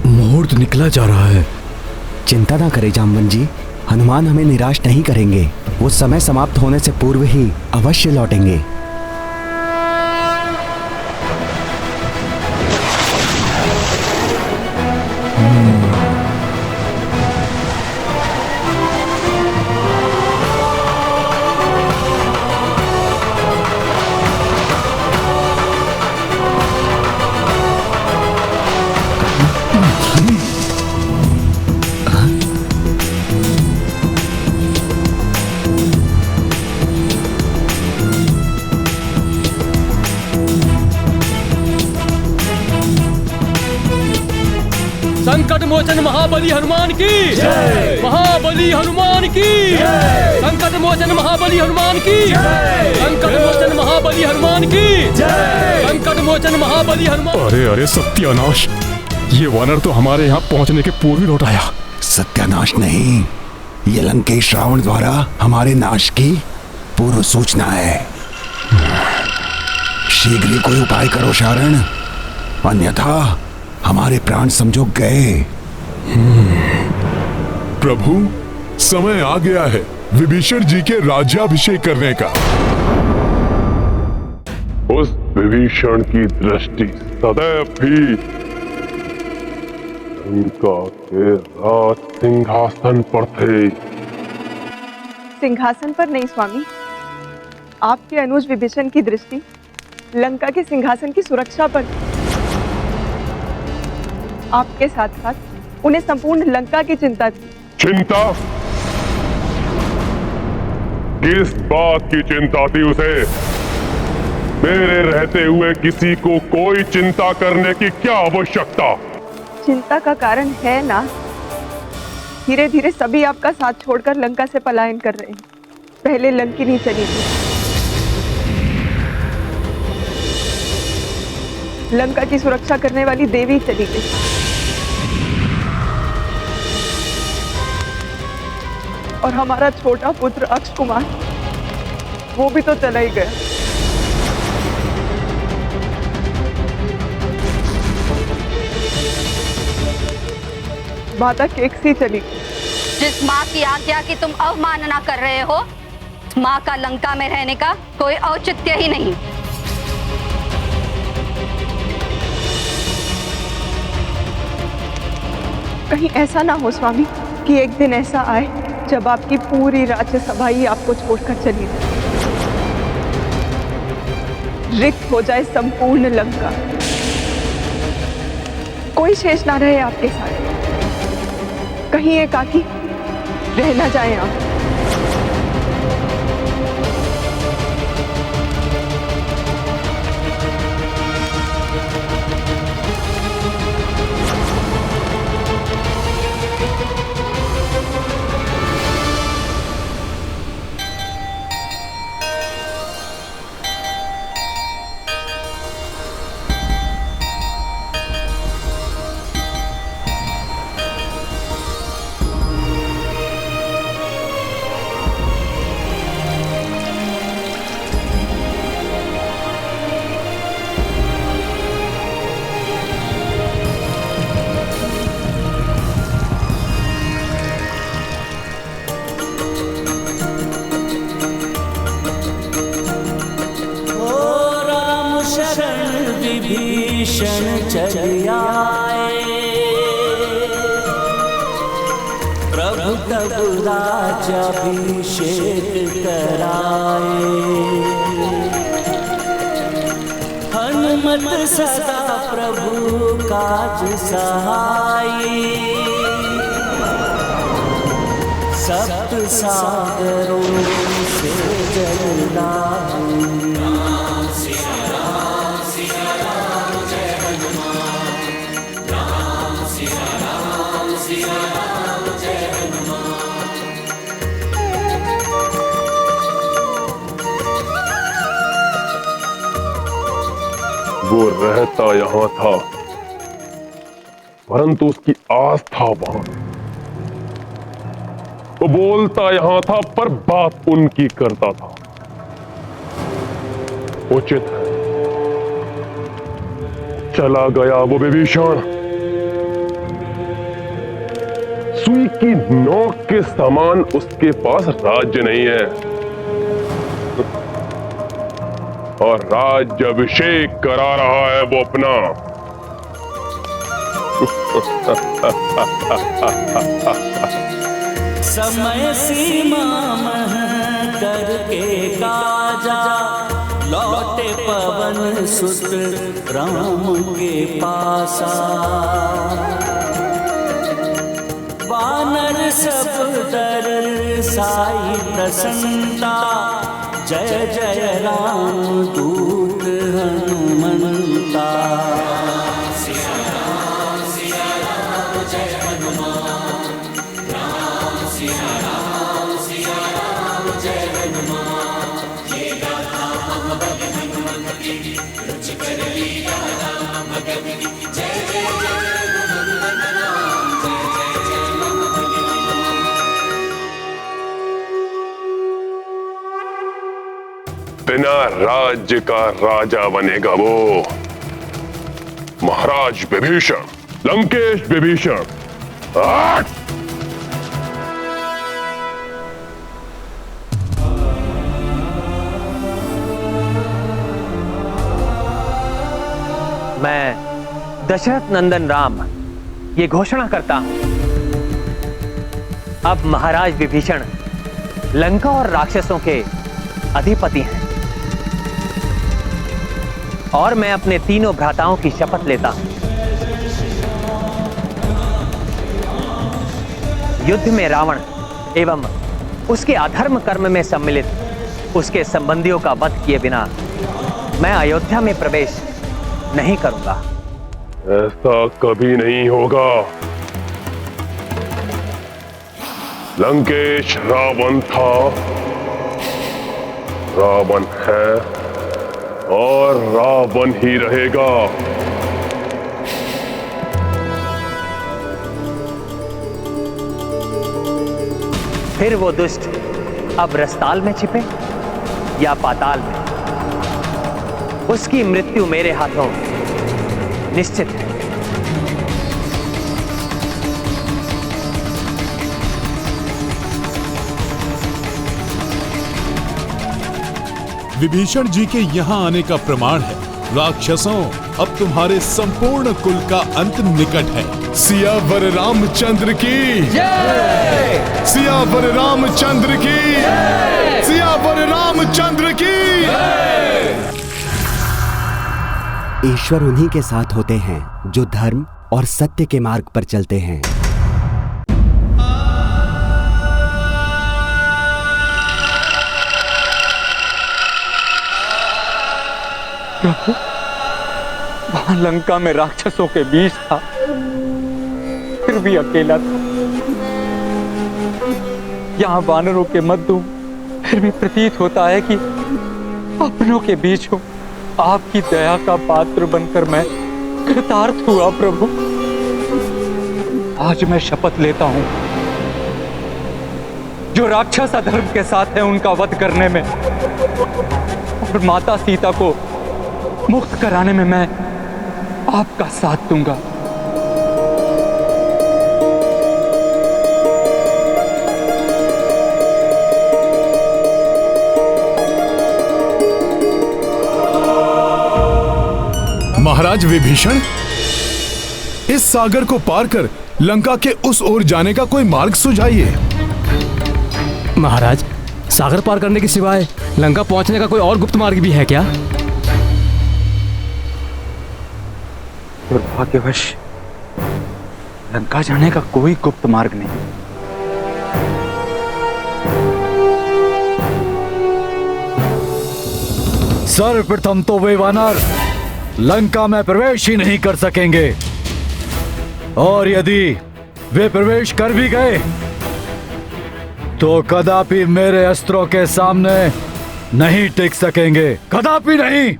मुहूर्त निकला जा रहा है। चिंता ना करें जामवन जी, हनुमान हमें निराश नहीं करेंगे। वो समय समाप्त होने से पूर्व ही अवश्य लौटेंगे। संकट मोचन महाबली हनुमान की जय। महाबली हनुमान की जय। संकट मोचन महाबली हनुमान की जय। संकट मोचन महाबली हनुमान की जय। संकट मोचन महाबली हनुमान। अरे अरे सत्यानाश, ये वानर तो हमारे यहाँ पहुँचने के पूर्व ही लौट आया। सत्यानाश नहीं, ये लंकेश रावण द्वारा हमारे नाश की पूर्व सूचना है। शीघ्र ही कोई उपाय करो शारण, अन्यथा हमारे प्राण समझो गए। प्रभु, समय आ गया है विभीषण जी के राज्याभिषेक करने का। उस विभीषण की दृष्टि सदैव भी लंका के राज सिंहासन पर थे। सिंहासन पर नहीं स्वामी, आपके अनुज विभीषण की दृष्टि लंका के सिंहासन की सुरक्षा पर थी। आपके साथ साथ उन्हें संपूर्ण लंका की चिंता थी। चिंता? किस बात की चिंता थी उसे? मेरे रहते हुए किसी को कोई चिंता करने की क्या आवश्यकता? चिंता का कारण है ना, धीरे धीरे सभी आपका साथ छोड़कर लंका से पलायन कर रहे हैं। पहले लंकिनी चली गई, लंका की सुरक्षा करने वाली देवी चली गई, और हमारा छोटा पुत्र अक्ष कुमार वो भी तो चला ही गया। माता केकसी चली गई। जिस माँ की आज्ञा की तुम अवमानना कर रहे हो, माँ का लंका में रहने का कोई औचित्य ही नहीं। कहीं ऐसा ना हो स्वामी कि एक दिन ऐसा आए जब आपकी पूरी राज्यसभा ही आपको छोड़कर चली जाए, रिक्त हो जाए संपूर्ण लंका, कोई शेष ना रहे आपके साथ, कहीं एकाकी रह ना जाए आप। विभीषण चल आए, प्रभु तब राज्याभिषेक कराए। हनुमत सदा प्रभु काज सहाई, सप्त सागरों से जल लाई। वो रहता यहां था, परंतु उसकी आस्था वहां। वो बोलता यहां था, पर बात उनकी करता था। उचित है, चला गया वो विभीषण, सुई की नोक के समान उसके पास राज्य नहीं है, और राज्य अभिषेक करा रहा है वो अपना। समय सीमा करके काजा, लौटे पवन सुत राम के पासा। वानर सब दर साई प्रसन्नता, जय जय राम दूत हनुमंता। सिया राम जय हनुमान, राम सिया राम जय हनुमान। ये गाथा भगवत हनुमत की, रुचि कर लीला राम भगत की। जय जय जय हनुमंत राम, जय जय जय हनुमंत राम। बिना राज्य का राजा बनेगा वो महाराज विभीषण, लंकेश विभीषण। मैं दशरथ नंदन राम ये घोषणा करता हूं, अब महाराज विभीषण लंका और राक्षसों के अधिपति हैं, और मैं अपने तीनों भ्राताओं की शपथ लेता हूं, युद्ध में रावण एवं उसके अधर्म कर्म में सम्मिलित उसके संबंधियों का वध किए बिना मैं अयोध्या में प्रवेश नहीं करूंगा। ऐसा कभी नहीं होगा। लंकेश रावण था, रावण है, और रावण ही रहेगा। फिर वो दुष्ट अब रसताल में छिपे या पाताल में, उसकी मृत्यु मेरे हाथों निश्चित है। विभीषण जी के यहाँ आने का प्रमाण है, राक्षसों, अब तुम्हारे संपूर्ण कुल का अंत निकट है। सियावर रामचंद्र की जय, सियावर रामचंद्र की जय, सियावर रामचंद्र की जय। ईश्वर उन्हीं के साथ होते हैं जो धर्म और सत्य के मार्ग पर चलते हैं। प्रभु, वहां लंका में राक्षसों के बीच था, फिर भी अकेला था। यहाँ वानरों के मध्य हूं, फिर भी प्रतीत होता है कि अपनों के बीच हूं। आपकी दया का पात्र बनकर मैं कृतार्थ हुआ प्रभु। आज मैं शपथ लेता हूं, जो राक्षस अधर्म के साथ है उनका वध करने में और माता सीता को मुक्त कराने में मैं आपका साथ दूंगा। महाराज विभीषण, इस सागर को पार कर लंका के उस ओर जाने का कोई मार्ग सुझाइए। महाराज, सागर पार करने के सिवाय लंका पहुंचने का कोई और गुप्त मार्ग भी है क्या? दुर्भाग्यवश लंका जाने का कोई गुप्त मार्ग नहीं। सर्वप्रथम तो वे वानर लंका में प्रवेश ही नहीं कर सकेंगे, और यदि वे प्रवेश कर भी गए तो कदापि मेरे अस्त्रों के सामने नहीं टिक सकेंगे, कदापि नहीं।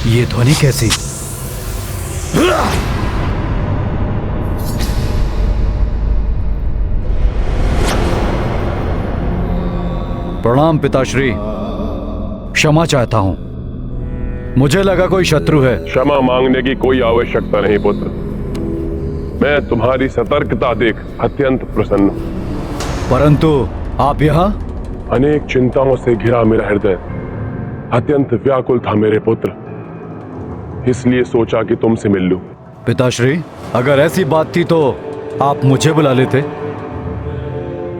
ये ध्वनि कैसी? प्रणाम पिताश्री, क्षमा चाहता हूं, मुझे लगा कोई शत्रु है। क्षमा मांगने की कोई आवश्यकता नहीं पुत्र, मैं तुम्हारी सतर्कता देख अत्यंत प्रसन्न हूं। परंतु आप यहाँ? अनेक चिंताओं से घिरा मेरा हृदय अत्यंत व्याकुल था मेरे पुत्र, इसलिए सोचा कि तुमसे मिल लूं। पिताश्री, अगर ऐसी बात थी तो आप मुझे बुला लेते,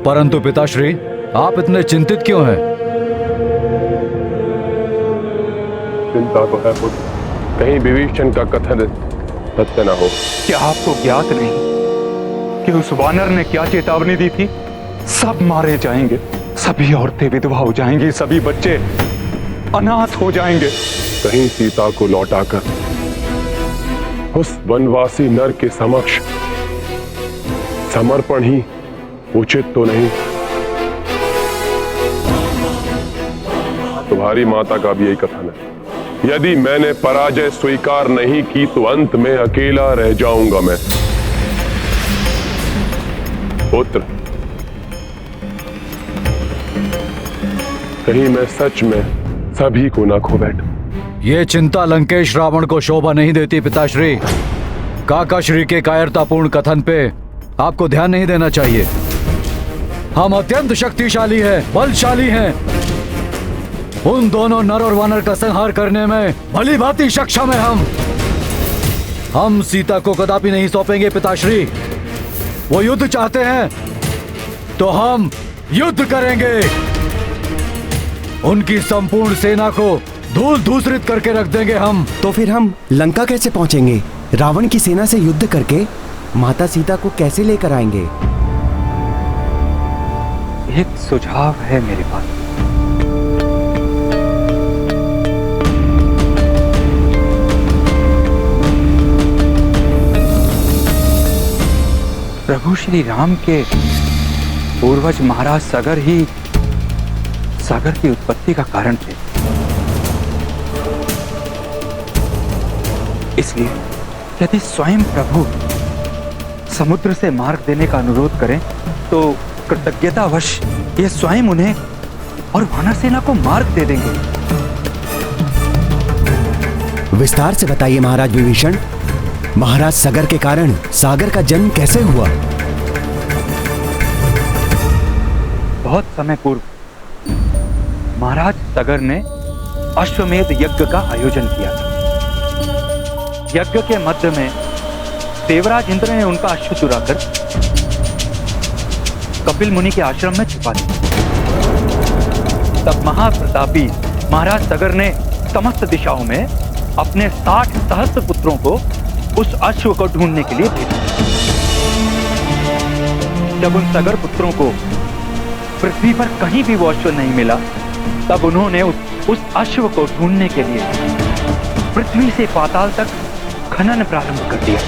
परंतु पिताश्री आप इतने चिंतित क्यों हैं? चिंता तो है पुत्र, कहीं विभीषण का कथन सत्य न हो। क्या आपको ज्ञात नहीं कि उस वानर ने क्या चेतावनी दी थी? सब मारे जाएंगे, सभी औरतें विधवा हो जाएंगी, सभी बच्चे अनाथ हो जाएंगे। कहीं सीता को लौटाकर उस वनवासी नर के समक्ष समर्पण ही उचित तो नहीं? तुम्हारी माता का भी यही कथन है, यदि मैंने पराजय स्वीकार नहीं की तो अंत में अकेला रह जाऊंगा मैं। पुत्र, कहीं मैं सच में सभी को ना खो बैठूं। ये चिंता लंकेश रावण को शोभा नहीं देती पिताश्री। काकाश्री के कायरतापूर्ण कथन पे आपको ध्यान नहीं देना चाहिए। हम अत्यंत शक्तिशाली हैं, बलशाली हैं। उन दोनों नर और वानर का संहार करने में भली भांति सक्षम है हम सीता को कदापि नहीं सौंपेंगे पिताश्री। वो युद्ध चाहते हैं तो हम युद्ध करेंगे। उनकी संपूर्ण सेना को धूल धूसरित करके रख देंगे हम। तो फिर हम लंका कैसे पहुंचेंगे? रावण की सेना से युद्ध करके माता सीता को कैसे लेकर आएंगे? एक सुझाव है मेरे पास। प्रभु श्री राम के पूर्वज महाराज सगर ही सागर की उत्पत्ति का कारण थे। इसलिए यदि स्वयं प्रभु समुद्र से मार्ग देने का अनुरोध करें तो कृतज्ञतावश ये स्वयं उन्हें और वानर सेना को मार्ग दे देंगे। विस्तार से बताइए महाराज विभीषण, महाराज सगर के कारण सागर का जन्म कैसे हुआ? बहुत समय पूर्व महाराज सगर ने अश्वमेध यज्ञ का आयोजन किया था। यज्ञ के मध्य में देवराज इंद्र ने उनका अश्व चुराकर कपिल मुनि के आश्रम में छुपा दिया। तब महाप्रतापी महाराज सगर ने समस्त दिशाओं में अपने 60 सहस्त्र पुत्रों को उस अश्व को ढूंढने के लिए भेजा। जब उन सगर पुत्रों को पृथ्वी पर कहीं भी वो अश्व नहीं मिला, तब उन्होंने उस अश्व को ढूंढने के लिए पृथ्वी से पाताल तक खनन प्रारंभ कर दिया।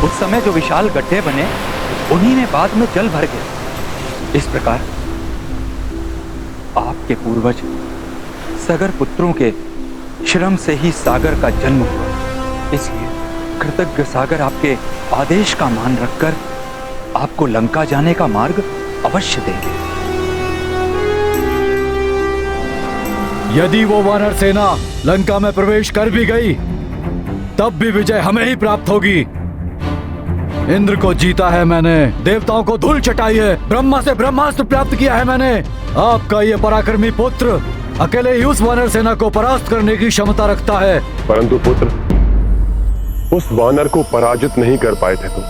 उस समय जो विशाल गड्ढे बने, उन्हीं में बाद में जल भर गया। इस प्रकार आपके पूर्वज सगर पुत्रों के श्रम से ही सागर का जन्म हुआ। इसलिए कृतज्ञ सागर आपके आदेश का मान रखकर आपको लंका जाने का मार्ग अवश्य देंगे। यदि वो वानर सेना लंका में प्रवेश कर भी गई, तब भी विजय हमें ही प्राप्त होगी। इंद्र को जीता है मैंने, देवताओं को धूल चटाई है, ब्रह्मा से ब्रह्मास्त्र प्राप्त किया है मैंने। आपका ये पराक्रमी पुत्र अकेले ही उस वानर सेना को परास्त करने की क्षमता रखता है। परंतु पुत्र, उस वानर को पराजित नहीं कर पाए थे तुम।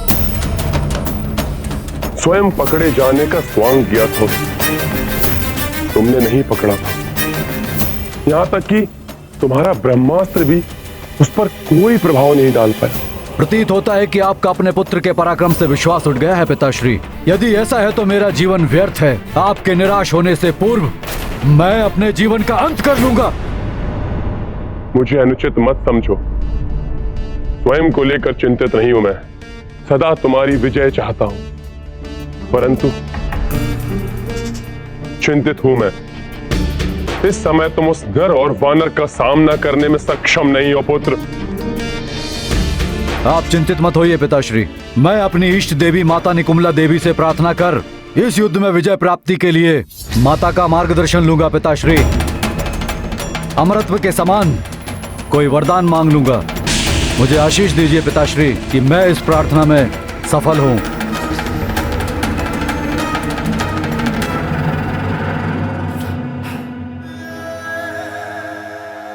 स्वयं पकड़े जाने का स्वांग किया था, तुमने नहीं पकड़ा था। यहां तक कि तुम्हारा ब्रह्मास्त्र भी उस पर कोई प्रभाव नहीं डाल पाया। प्रतीत होता है कि आपका अपने पुत्र के पराक्रम से विश्वास उठ गया है पिताश्री। यदि ऐसा है तो मेरा जीवन व्यर्थ है। आपके निराश होने से पूर्व मैं अपने जीवन का अंत कर लूंगा। मुझे अनुचित मत समझो, स्वयं को लेकर चिंतित नहीं हूं मैं, सदा तुम्हारी विजय चाहता हूं। परंतु चिंतित हूं मैं, इस समय तुम उस नर और वानर का सामना करने में सक्षम नहीं हो पुत्र। आप चिंतित मत होइए पिताश्री, मैं अपनी इष्ट देवी माता निकुम्ला देवी से प्रार्थना कर इस युद्ध में विजय प्राप्ति के लिए माता का मार्गदर्शन लूंगा पिताश्री। अमरत्व के समान कोई वरदान मांग लूंगा। मुझे आशीष दीजिए पिताश्री कि मैं इस प्रार्थना में सफल हूं।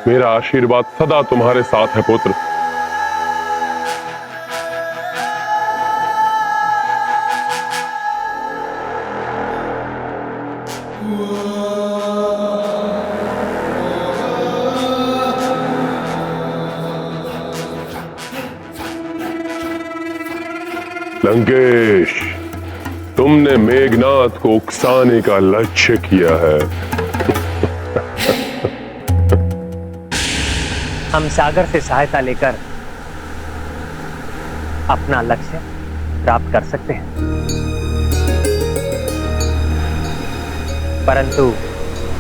मेरा आशीर्वाद सदा तुम्हारे साथ है पुत्र। लंकेश, तुमने मेघनाथ को उकसाने का लक्ष्य किया है। हम सागर से सहायता लेकर अपना लक्ष्य प्राप्त कर सकते हैं, परंतु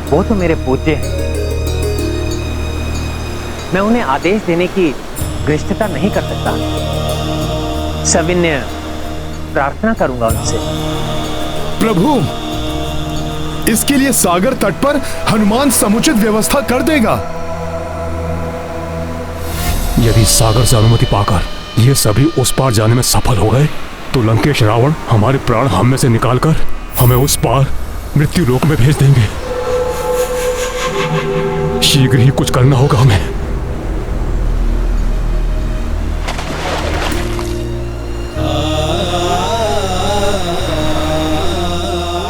वो तो मेरे पूज्य हैं। मैं उन्हें आदेश देने की गृहस्थता नहीं कर सकता। सविनय प्रार्थना करूंगा उनसे। प्रभु, इसके लिए सागर तट पर हनुमान समुचित व्यवस्था कर देगा। यदि सागर से अनुमति पाकर ये सभी उस पार जाने में सफल हो गए, तो लंकेश रावण हमारे प्राण हम में से निकालकर हमें उस पार मृत्यु लोक में भेज देंगे। शीघ्र ही कुछ करना होगा हमें।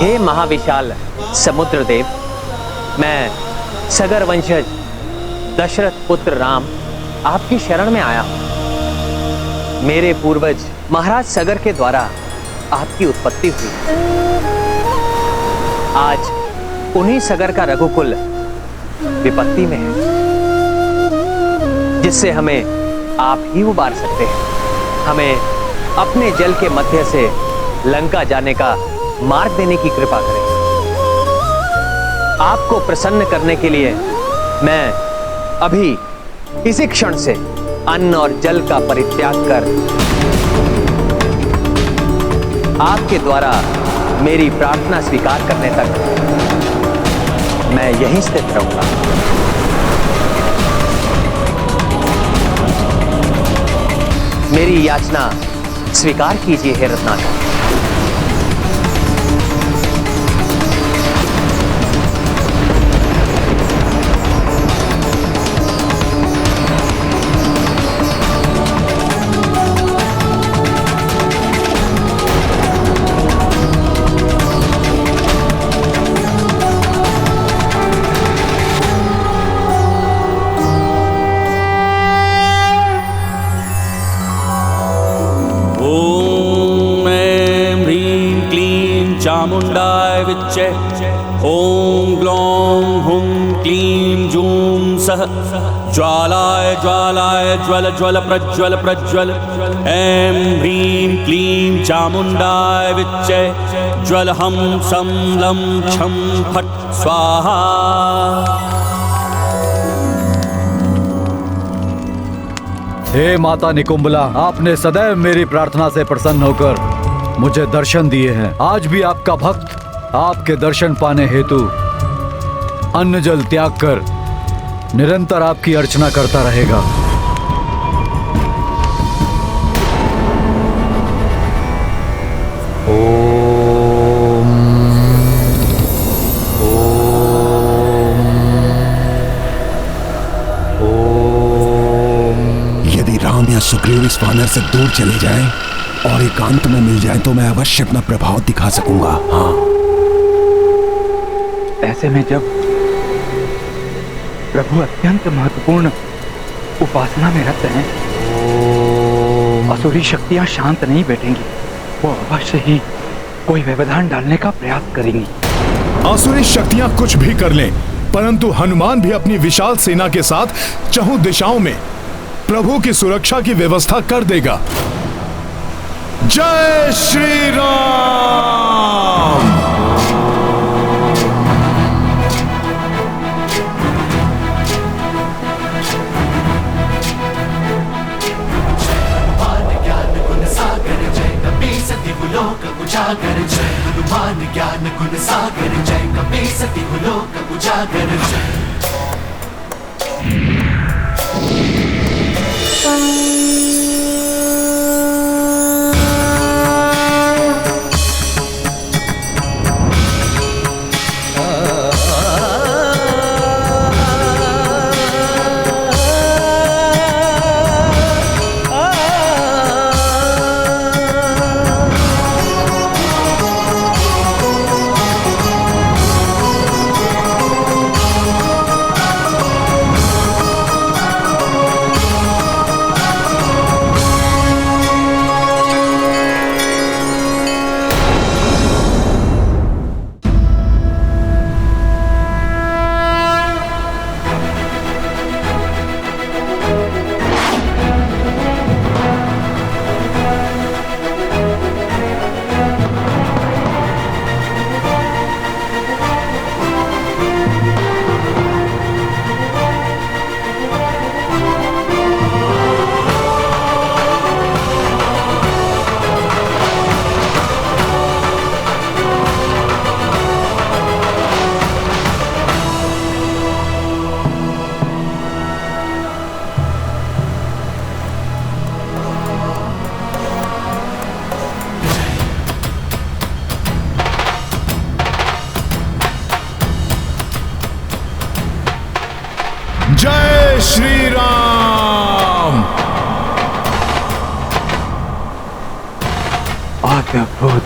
हे महाविशाल समुद्र देव, मैं सगर वंशज दशरथ पुत्र राम आपकी शरण में आया हूं। मेरे पूर्वज महाराज सगर के द्वारा आपकी उत्पत्ति हुई। आज उन्हीं सगर का रघुकुल विपत्ति में है, जिससे हमें आप ही उबार सकते हैं। हमें अपने जल के मध्य से लंका जाने का मार्ग देने की कृपा करें। आपको प्रसन्न करने के लिए मैं अभी इसी क्षण से अन्न और जल का परित्याग कर आपके द्वारा मेरी प्रार्थना स्वीकार करने तक मैं यहीं स्थित रहूंगा। मेरी याचना स्वीकार कीजिए हे रत्नाकर। चामुंडाय विच्चे ओम ग्लौम हुम क्लीं जूं सः ज्वालाय ज्वालाय ज्वल ज्वल प्रज्वल प्रज्वल ऐं ह्रीं क्लीं चामुंडाय विच्चे ज्वल हम सम लं छं फट् स्वाहा। हे माता निकुंभला, आपने सदैव मेरी प्रार्थना से प्रसन्न होकर मुझे दर्शन दिए हैं। आज भी आपका भक्त आपके दर्शन पाने हेतु अन्न जल त्याग कर निरंतर आपकी अर्चना करता रहेगा। यदि राम या सुग्रीव इस वानर से दूर चले जाएं और एकांत में मिल जाए तो मैं अवश्य अपना प्रभाव दिखा सकूंगा। हाँ, ऐसे में जब प्रभु अत्यंत महत्वपूर्ण उपासना में रत हैं, असुरी शक्तियां शांत नहीं बैठेंगी। वो अवश्य ही कोई व्यवधान डालने का प्रयास करेंगी। असुरी शक्तियां कुछ भी कर लें, परंतु हनुमान भी अपनी विशाल सेना के साथ चहुं दिशाओं में प्रभु की सुरक्षा की व्यवस्था कर देगा। जय श्री राम। उजागर जय हनुमान ज्ञान गुण सागर जय कपी सति लोक उजागर जय। जय श्री राम। अद्भुत।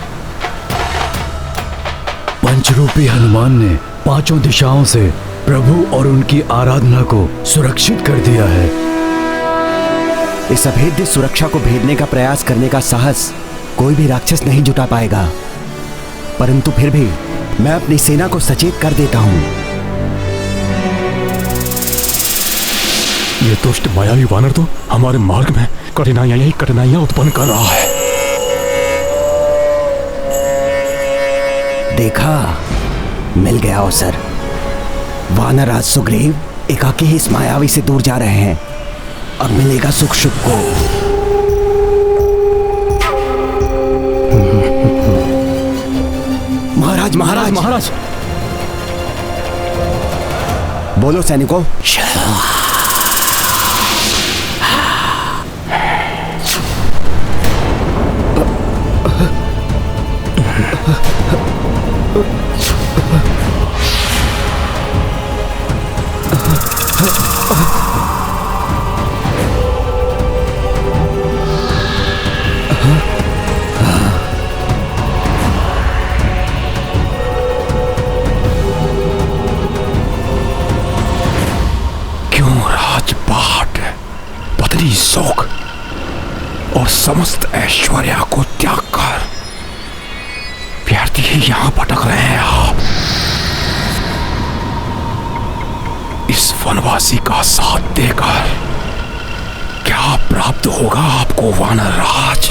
पंचरूपी हनुमान ने पांचों दिशाओं से प्रभु और उनकी आराधना को सुरक्षित कर दिया है। इस अभेद्य सुरक्षा को भेदने का प्रयास करने का साहस कोई भी राक्षस नहीं जुटा पाएगा, परंतु फिर भी मैं अपनी सेना को सचेत कर देता हूं। ये दुष्ट मायावी वानर तो हमारे मार्ग में कठिनाइयां उत्पन्न कर रहा है। देखा, मिल गया अवसर। वानराज सुग्रीव, एकाकी ही इस मायावी से दूर जा रहे हैं। अब मिलेगा सुख शुभ को। महाराज महाराज महाराज बोलो सैनिकों। सुख और समस्त ऐश्वर्य को त्याग कर व्यर्थ ही यहां भटक रहे हैं आप। इस वनवासी का साथ देकर क्या प्राप्त होगा आपको वानर राज?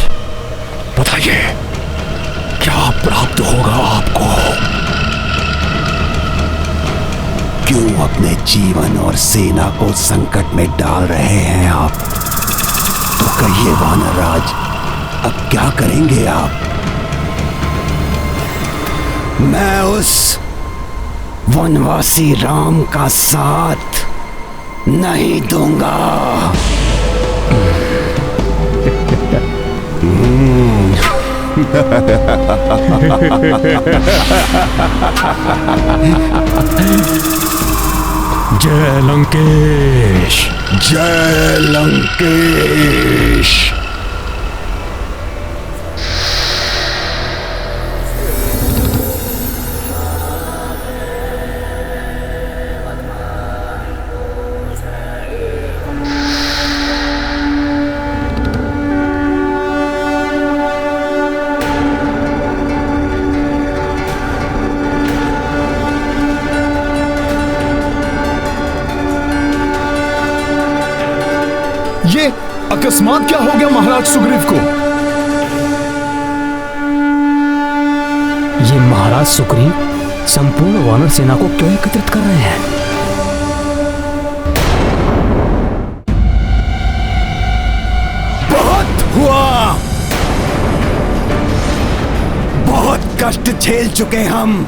बताइए क्या प्राप्त होगा आपको? क्यों अपने जीवन और सेना को संकट में डाल रहे हैं आप? तो कहिए वानरराज, अब क्या करेंगे आप? मैं उस वनवासी राम का साथ नहीं दूंगा। जय लंकेश, जय लंकेश। ये अकस्मात क्या हो गया महाराज सुग्रीव को? ये महाराज सुग्रीव संपूर्ण वानर सेना को क्यों एकत्रित कर रहे हैं? बहुत हुआ, बहुत कष्ट झेल चुके हम।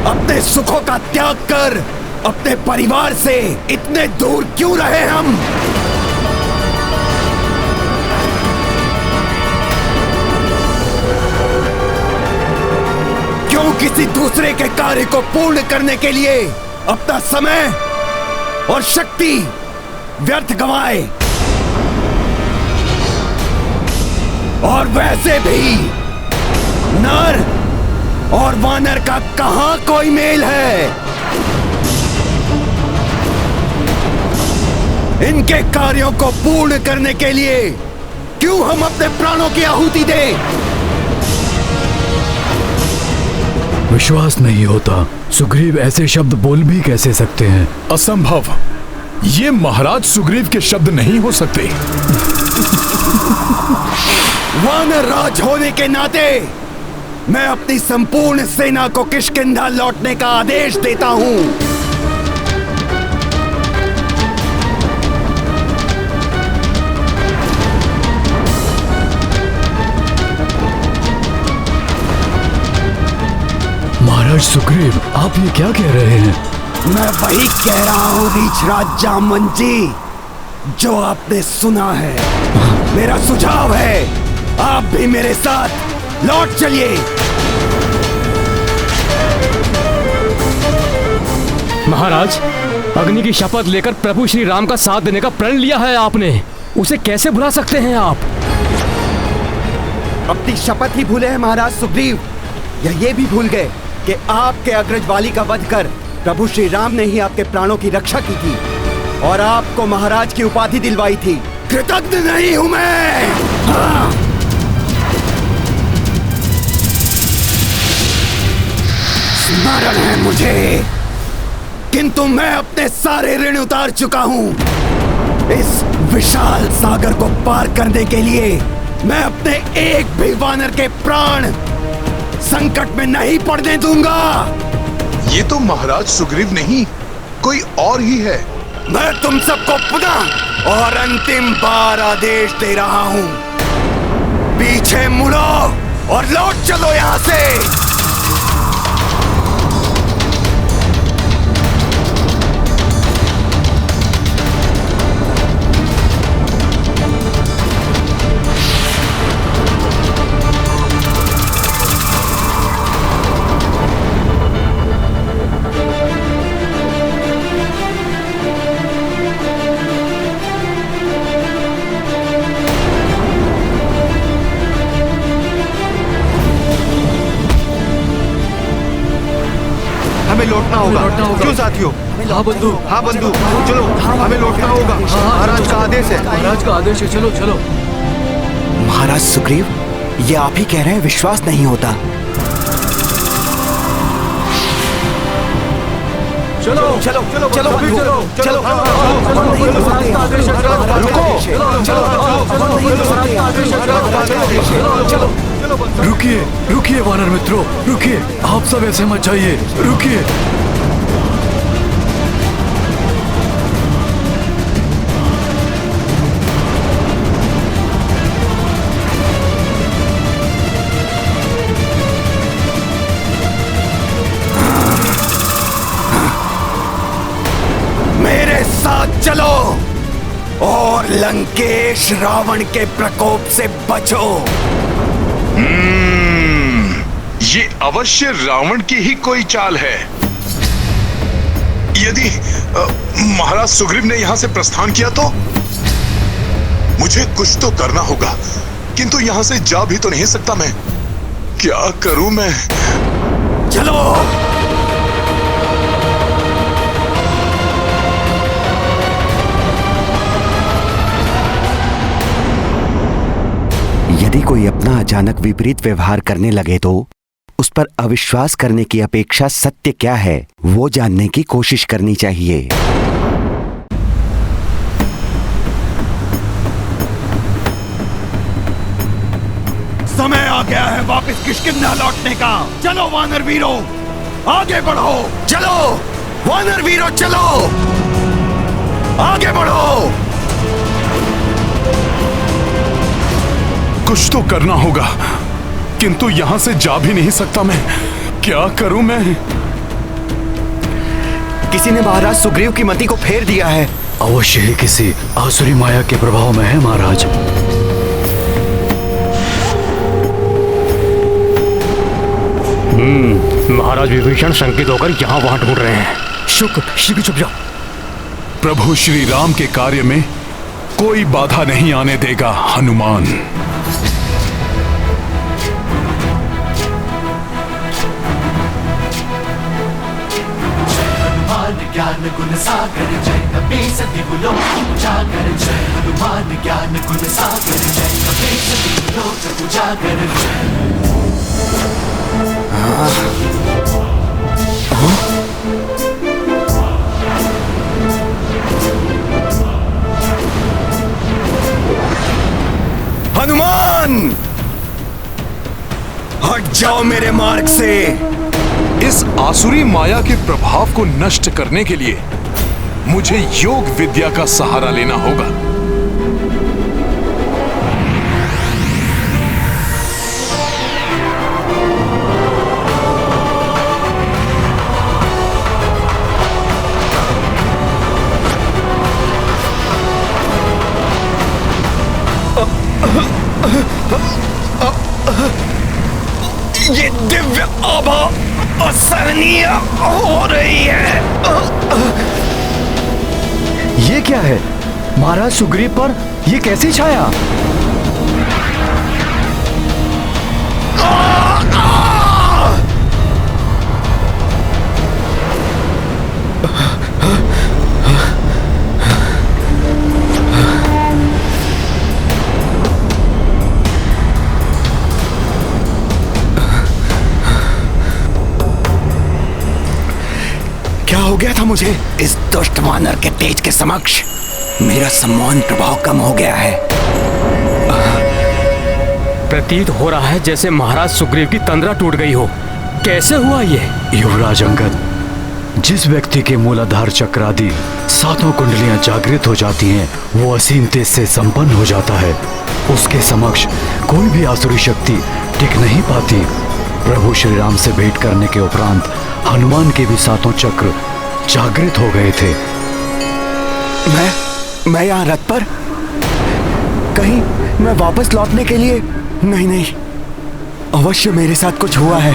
अपने सुखों का त्याग कर अपने परिवार से इतने दूर क्यों रहे हम? किसी दूसरे के कार्य को पूर्ण करने के लिए अपना समय और शक्ति व्यर्थ गंवाए। और वैसे भी नर और वानर का कहां कोई मेल है? इनके कार्यों को पूर्ण करने के लिए क्यों हम अपने प्राणों की आहुति दें? विश्वास नहीं होता, सुग्रीव ऐसे शब्द बोल भी कैसे सकते हैं? असंभव, ये महाराज सुग्रीव के शब्द नहीं हो सकते। वानर राज होने के नाते मैं अपनी संपूर्ण सेना को किष्किंधा लौटने का आदेश देता हूं। महाराज सुग्रीव, आप ये क्या कह रहे हैं? मैं वही कह रहा हूं रीछराज जामवंत जी, जो आपने सुना है। मेरा सुझाव है आप भी मेरे साथ लौट चलिए। महाराज, अग्नि की शपथ लेकर प्रभु श्री राम का साथ देने का प्रण लिया है आपने, उसे कैसे भुला सकते हैं आप? अपनी शपथ ही भूले हैं महाराज सुग्रीव, या ये भी भूल गए कि आपके अग्रज वाली का वध कर प्रभु श्री राम ने ही आपके प्राणों की रक्षा की थी और आपको महाराज की उपाधि दिलवाई थी। कृतज्ञ नहीं हूं मैं। हाँ। स्मरण है मुझे, किंतु मैं अपने सारे ऋण उतार चुका हूं। इस विशाल सागर को पार करने के लिए मैं अपने एक भी वानर के प्राण संकट में नहीं पड़ने दूंगा। ये तो महाराज सुग्रीव नहीं, कोई और ही है। मैं तुम सबको पुनः और अंतिम बार आदेश दे रहा हूं, पीछे मुड़ो और लौट चलो यहां से। हमें लौटना होगा। क्यों साथियों? हाँ बंधु, हाँ बंधु, चलो हमें लौटना होगा। महाराज का आदेश है। महाराज का आदेश है, चलो चलो। महाराज सुग्रीव, ये आप ही कह रहे हैं, विश्वास नहीं होता। चलो चलो चलो चलो चलो चलो। रुकिए रुकिए वानर मित्रों, रुकिए, आप सब ऐसे मत जाइए, रुकिए। मेरे साथ चलो और लंकेश रावण के प्रकोप से बचो। ये अवश्य रावण की ही कोई चाल है। यदि महाराज सुग्रीव ने यहां से प्रस्थान किया तो मुझे कुछ तो करना होगा, किंतु यहां से जा भी तो नहीं सकता मैं। क्या करूं मैं? चलो। यदि कोई अपना अचानक विपरीत व्यवहार करने लगे तो उस पर अविश्वास करने की अपेक्षा सत्य क्या है वो जानने की कोशिश करनी चाहिए। समय आ गया है वापस किष्किंधा लौटने का। चलो वानर वीरों, आगे बढ़ो। चलो वानर वीरों, चलो आगे बढ़ो। कुछ तो करना होगा, किंतु यहां से जा भी नहीं सकता मैं। क्या करूं मैं? किसी ने महाराज सुग्रीव की मति को फेर दिया है। अवश्य ही किसी आसुरी माया के प्रभाव में है महाराज। महाराज विभीषण शंकित होकर यहाँ वहां ढूंढ रहे हैं। शीघ्र चुप जाओ। प्रभु श्री राम के कार्य में कोई बाधा नहीं आने देगा हनुमान। ज्ञान गुण सागर जय कपीस तिहुलो उजागर जय हनुमान ज्ञान गुण सागर जय कपीस तिहुलो उजागर हनुमान, हट जाओ मेरे मार्ग से। इस आसुरी माया के प्रभाव को नष्ट करने के लिए मुझे योग विद्या का सहारा लेना होगा। ये दिव्य आभा असहनीय हो रही है। ये क्या है? महाराज सुग्रीव पर ये कैसी छाया? क्या हो गया था मुझे? इस दुष्ट वानर के तेज के समक्ष मेरा सम्मान प्रभाव कम हो गया है। प्रतीत हो रहा है जैसे महाराज सुग्रीव की तंद्रा टूट गई हो। कैसे हुआ ये? युवराज अंगद, जिस व्यक्ति के मूलाधार चक्र आदि 7 कुंडलियां जागृत हो जाती हैं, वो असीम तेज से संपन्न हो जाता है। उसके समक्ष कोई भी आसुरी शक्ति टिक नहीं पाती। प्रभु श्री राम से भेंट करने के उपरांत हनुमान के भी 7 चक्र जागृत हो गए थे। मैं यहाँ रथ पर? कहीं मैं वापस लौटने के लिए? नहीं, अवश्य मेरे साथ कुछ हुआ है।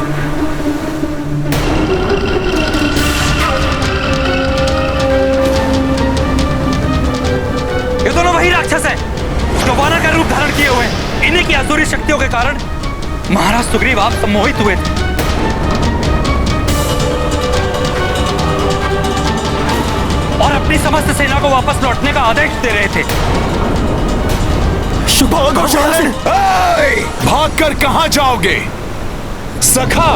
ये दोनों वही राक्षस हैं जो वानर का रूप धारण किए हुए हैं। इन्हीं की आसुरी शक्तियों के कारण महाराज सुग्रीव आप सम्मोहित हुए थे और अपनी समस्त सेना को वापस लौटने का आदेश दे रहे थे। भागकर कहां जाओगे सखा?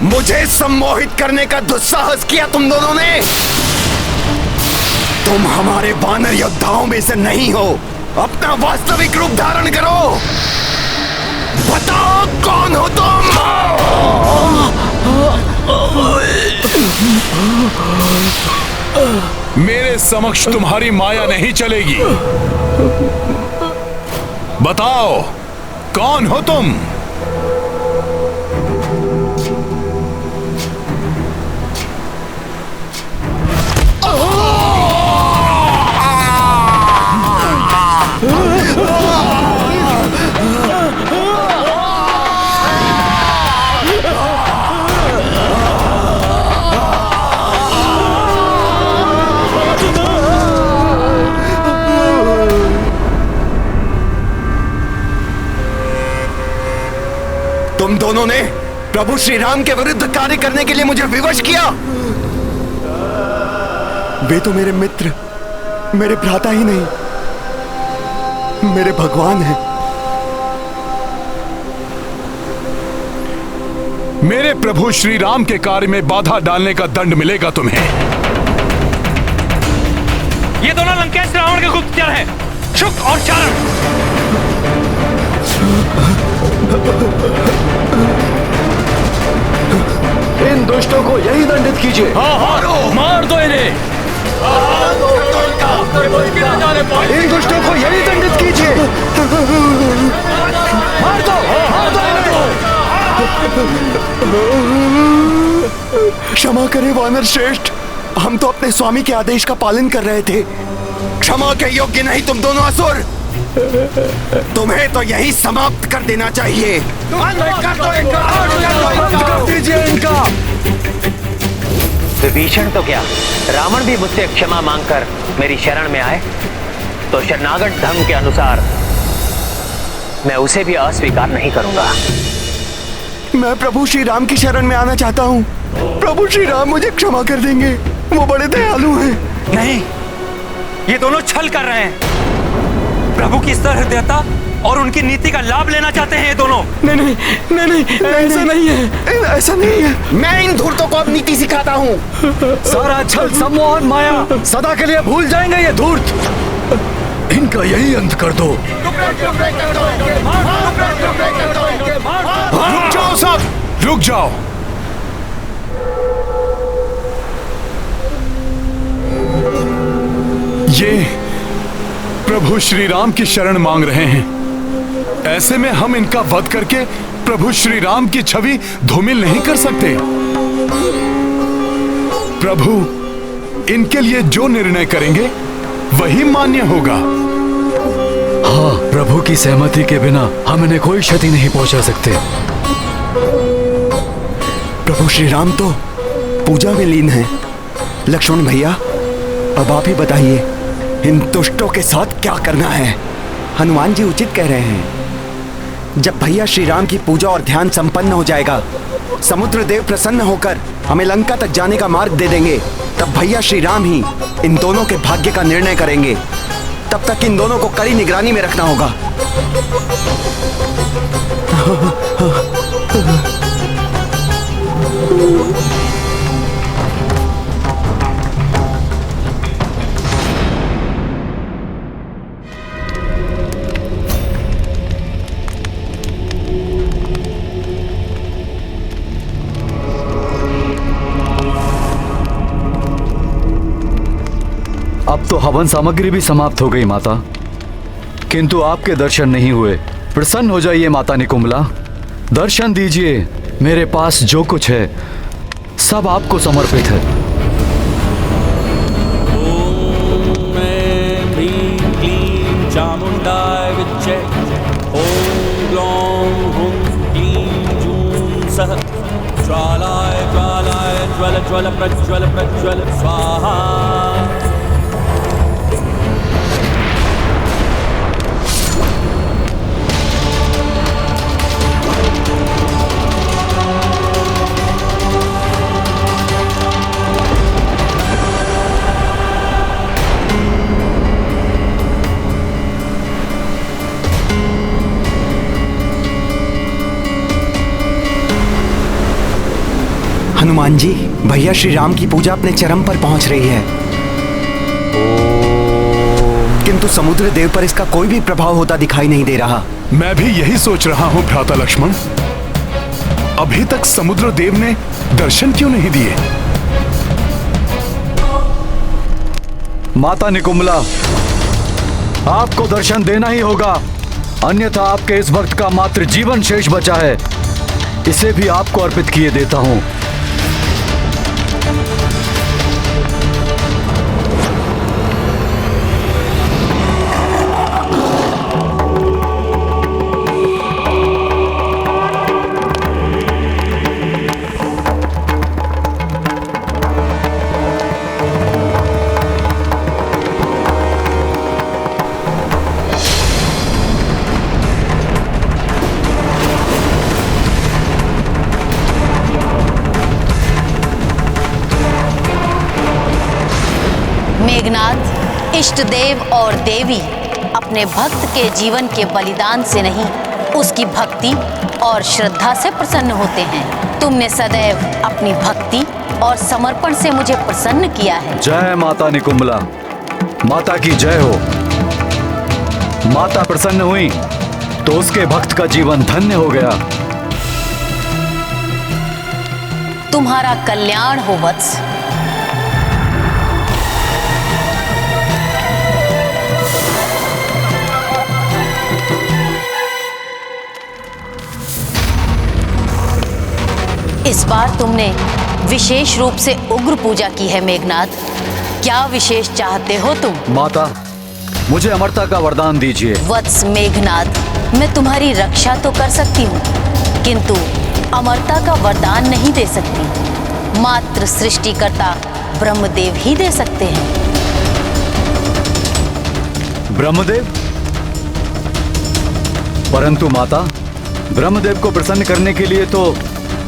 मुझे सम्मोहित करने का दुस्साहस किया तुम दोनों ने। तुम हमारे वानर योद्धाओं में से नहीं हो। अपना वास्तविक रूप धारण करो। बताओ कौन हो तुम? मेरे समक्ष तुम्हारी माया नहीं चलेगी। बताओ कौन हो तुम? तुम दोनों ने प्रभु श्री राम के विरुद्ध कार्य करने के लिए मुझे विवश किया। वे तो मेरे मित्र, मेरे भ्राता ही नहीं, मेरे भगवान हैं। मेरे प्रभु श्री राम के कार्य में बाधा डालने का दंड मिलेगा तुम्हें। ये दोनों लंकेश रावण के गुप्तचर हैं, शुक और चारण। इन दुष्टों को यही दंडित कीजिए। हाँ, मार दो इन्हें। इन दुष्टों को यही दंडित कीजिए। मार दो क्षमा करें वानर श्रेष्ठ, हम तो अपने स्वामी के आदेश का पालन कर रहे थे। क्षमा के योग्य नहीं तुम दोनों असुर। तुम्हें तो यही समाप्त कर देना चाहिए। कर दीजिए इनका। विभीषण तो क्या, रावण भी मुझसे क्षमा मांगकर मेरी शरण में आए तो शरणागत धर्म के अनुसार मैं उसे भी अस्वीकार नहीं करूंगा। मैं प्रभु श्री राम की शरण में आना चाहता हूँ। प्रभु श्री राम मुझे क्षमा कर देंगे, वो बड़े दयालु हैं। नहीं, ये दोनों छल कर रहे हैं। प्रभु की सहृदयता और उनकी नीति का लाभ लेना चाहते हैं ये दोनों। नहीं, ऐसा नहीं है, ऐसा नहीं है। मैं इन धूर्तों को अब नीति सिखाता हूँ। सारा छल, सम्मोहन, माया सदा के लिए भूल जाएंगे ये धूर्त। इनका यही अंत कर दो। रुक जाओ सब, रुक जाओ। ये प्रभु श्री राम की शरण मांग रहे हैं। ऐसे में हम इनका वध करके प्रभु श्री राम की छवि धूमिल नहीं कर सकते। प्रभु इनके लिए जो निर्णय करेंगे वही मान्य होगा। हाँ, प्रभु की सहमति के बिना हम इन्हें कोई क्षति नहीं पहुंचा सकते। प्रभु श्री राम तो पूजा में लीन हैं। लक्ष्मण भैया, अब आप ही बताइए, इन दुष्टों के साथ क्या करना है? हनुमान जी उचित कह रहे हैं। जब भैया श्री राम की पूजा और ध्यान संपन्न हो जाएगा, समुद्र देव प्रसन्न होकर हमें लंका तक जाने का मार्ग दे देंगे, तब भैया श्री राम ही इन दोनों के भाग्य का निर्णय करेंगे। तब तक इन दोनों को कड़ी निगरानी में रखना होगा। अब तो हवन सामग्री भी समाप्त हो गई माता, किंतु आपके दर्शन नहीं हुए। प्रसन्न हो जाइए माता निकुंभला, दर्शन दीजिए। मेरे पास जो कुछ है सब आपको समर्पित है। ओम ह्रीं क्लीं चामुंडाय विच्चे। ओम ग्लौं हुं क्लीं जूं सः। ज्वालाय ज्वालाय ज्वल ज्वल प्रज्वल प्रज्वल स्वाहा। हनुमान जी, भैया श्री राम की पूजा अपने चरम पर पहुंच रही है, किंतु समुद्र देव पर इसका कोई भी प्रभाव होता दिखाई नहीं दे रहा। मैं भी यही सोच रहा हूँ भ्राता लक्ष्मण। अभी तक समुद्र देव ने दर्शन क्यों नहीं दिए? माता निकुंभला, आपको दर्शन देना ही होगा, अन्यथा आपके इस भक्त का मात्र जीवन शेष बचा है। इसे भी आपको अर्पित किए देता हूं। मेघनाथ, इष्ट देव और देवी अपने भक्त के जीवन के बलिदान से नहीं, उसकी भक्ति और श्रद्धा से प्रसन्न होते हैं। तुमने सदैव अपनी भक्ति और समर्पण से मुझे प्रसन्न किया है। जय माता निकुंभला, माता की जय हो। माता प्रसन्न हुई तो उसके भक्त का जीवन धन्य हो गया। तुम्हारा कल्याण हो वत्स। इस बार तुमने विशेष रूप से उग्र पूजा की है मेघनाथ। क्या विशेष चाहते हो तुम? माता, मुझे अमरता का वरदान दीजिए। वत्स मेघनाथ, मैं तुम्हारी रक्षा तो कर सकती हूँ, किंतु अमरता का वरदान नहीं दे सकती। मात्र सृष्टिकर्ता ब्रह्मदेव ही दे सकते हैं। ब्रह्मदेव? परंतु माता, ब्रह्मदेव को प्रसन्न करने के लिए तो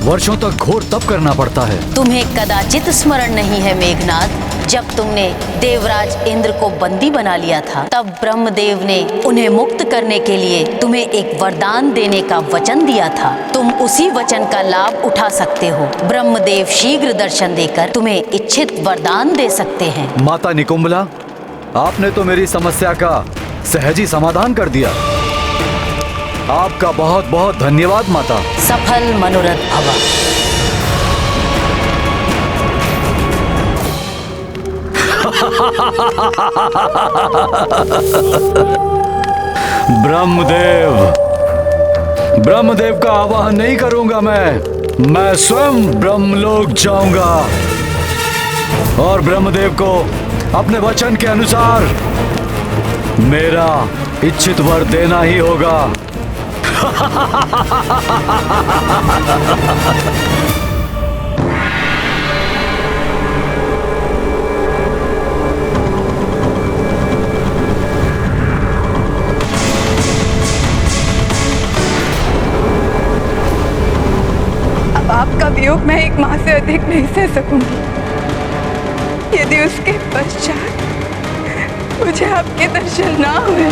वर्षों तक घोर तप करना पड़ता है। तुम्हें कदाचित स्मरण नहीं है मेघनाथ, जब तुमने देवराज इंद्र को बंदी बना लिया था, तब ब्रह्मदेव ने उन्हें मुक्त करने के लिए तुम्हें एक वरदान देने का वचन दिया था। तुम उसी वचन का लाभ उठा सकते हो। ब्रह्मदेव शीघ्र दर्शन देकर तुम्हें इच्छित वरदान दे सकते हैं। माता निकुंभला, आपने तो मेरी समस्या का सहज ही समाधान कर दिया। आपका बहुत बहुत धन्यवाद माता। सफल मनोरथ भव। ब्रह्मदेव, ब्रह्मदेव का आवाहन नहीं करूंगा मैं स्वयं ब्रह्मलोक जाऊंगा और ब्रह्मदेव को अपने वचन के अनुसार मेरा इच्छित वर देना ही होगा। अधिक नहीं सह सकूंगी यदि उसके पश्चात मुझे आपके दर्शन ना हुए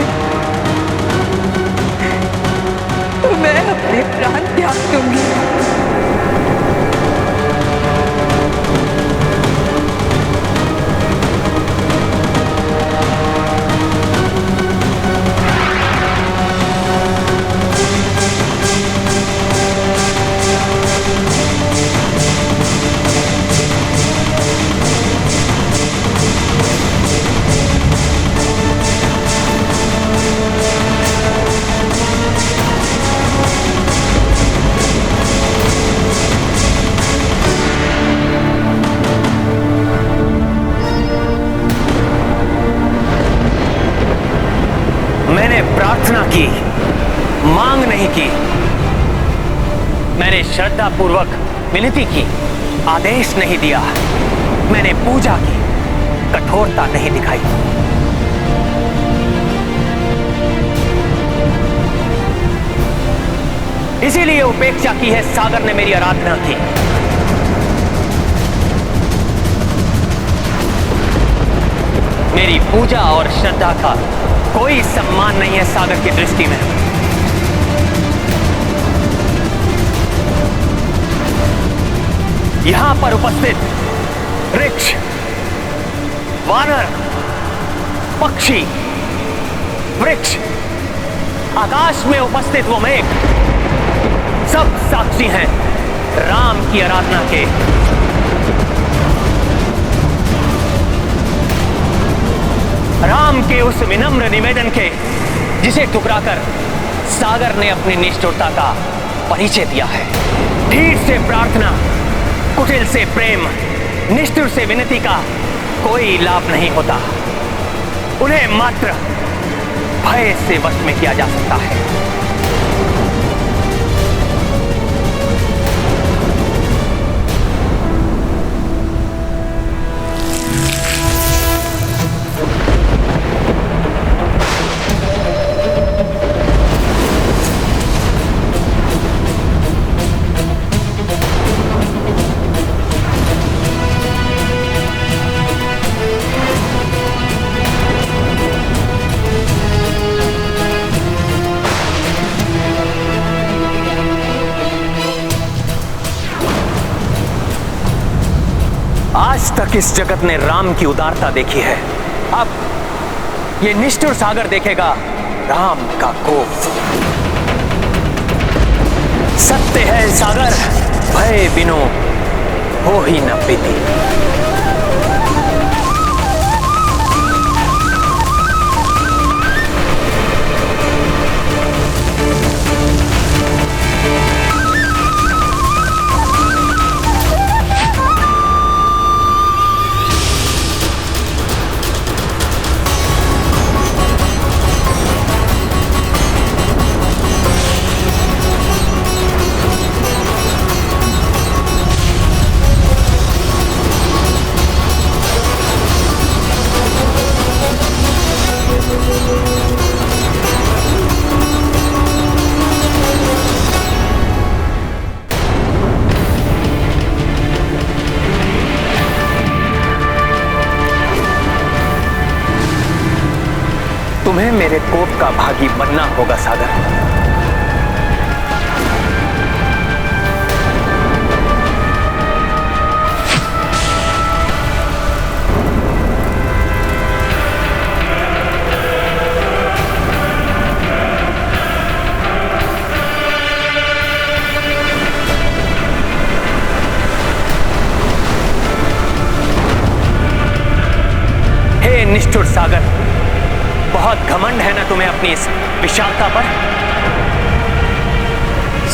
तो मैं अपने प्राण त्याग दूंगी। मैंने प्रार्थना की, मांग नहीं की। मैंने श्रद्धा पूर्वक विनती की, आदेश नहीं दिया। मैंने पूजा की, कठोरता नहीं दिखाई। इसीलिए उपेक्षा की है सागर ने मेरी आराधना की। मेरी पूजा और श्रद्धा का कोई सम्मान नहीं है सागर की दृष्टि में। यहां पर उपस्थित वृक्ष, वानर, पक्षी, वृक्ष, आकाश में उपस्थित वो मेघ, सब साक्षी हैं राम की आराधना के। राम के उस विनम्र निवेदन के जिसे ठुकराकर सागर ने अपनी निष्ठुरता का परिचय दिया है। धीर से प्रार्थना, कुटिल से प्रेम, निष्ठुर से विनती का कोई लाभ नहीं होता। उन्हें मात्र भय से वश में किया जा सकता है। आज तक इस जगत ने राम की उदारता देखी है, अब ये निष्ठुर सागर देखेगा राम का कोप। सत्य है सागर, भय बिनु हो ही न प्रीति। तुम्हें मेरे कोप का भागी बनना होगा सागर। हे निष्ठुर सागर, बहुत घमंड है ना तुम्हें अपनी इस विशालता पर।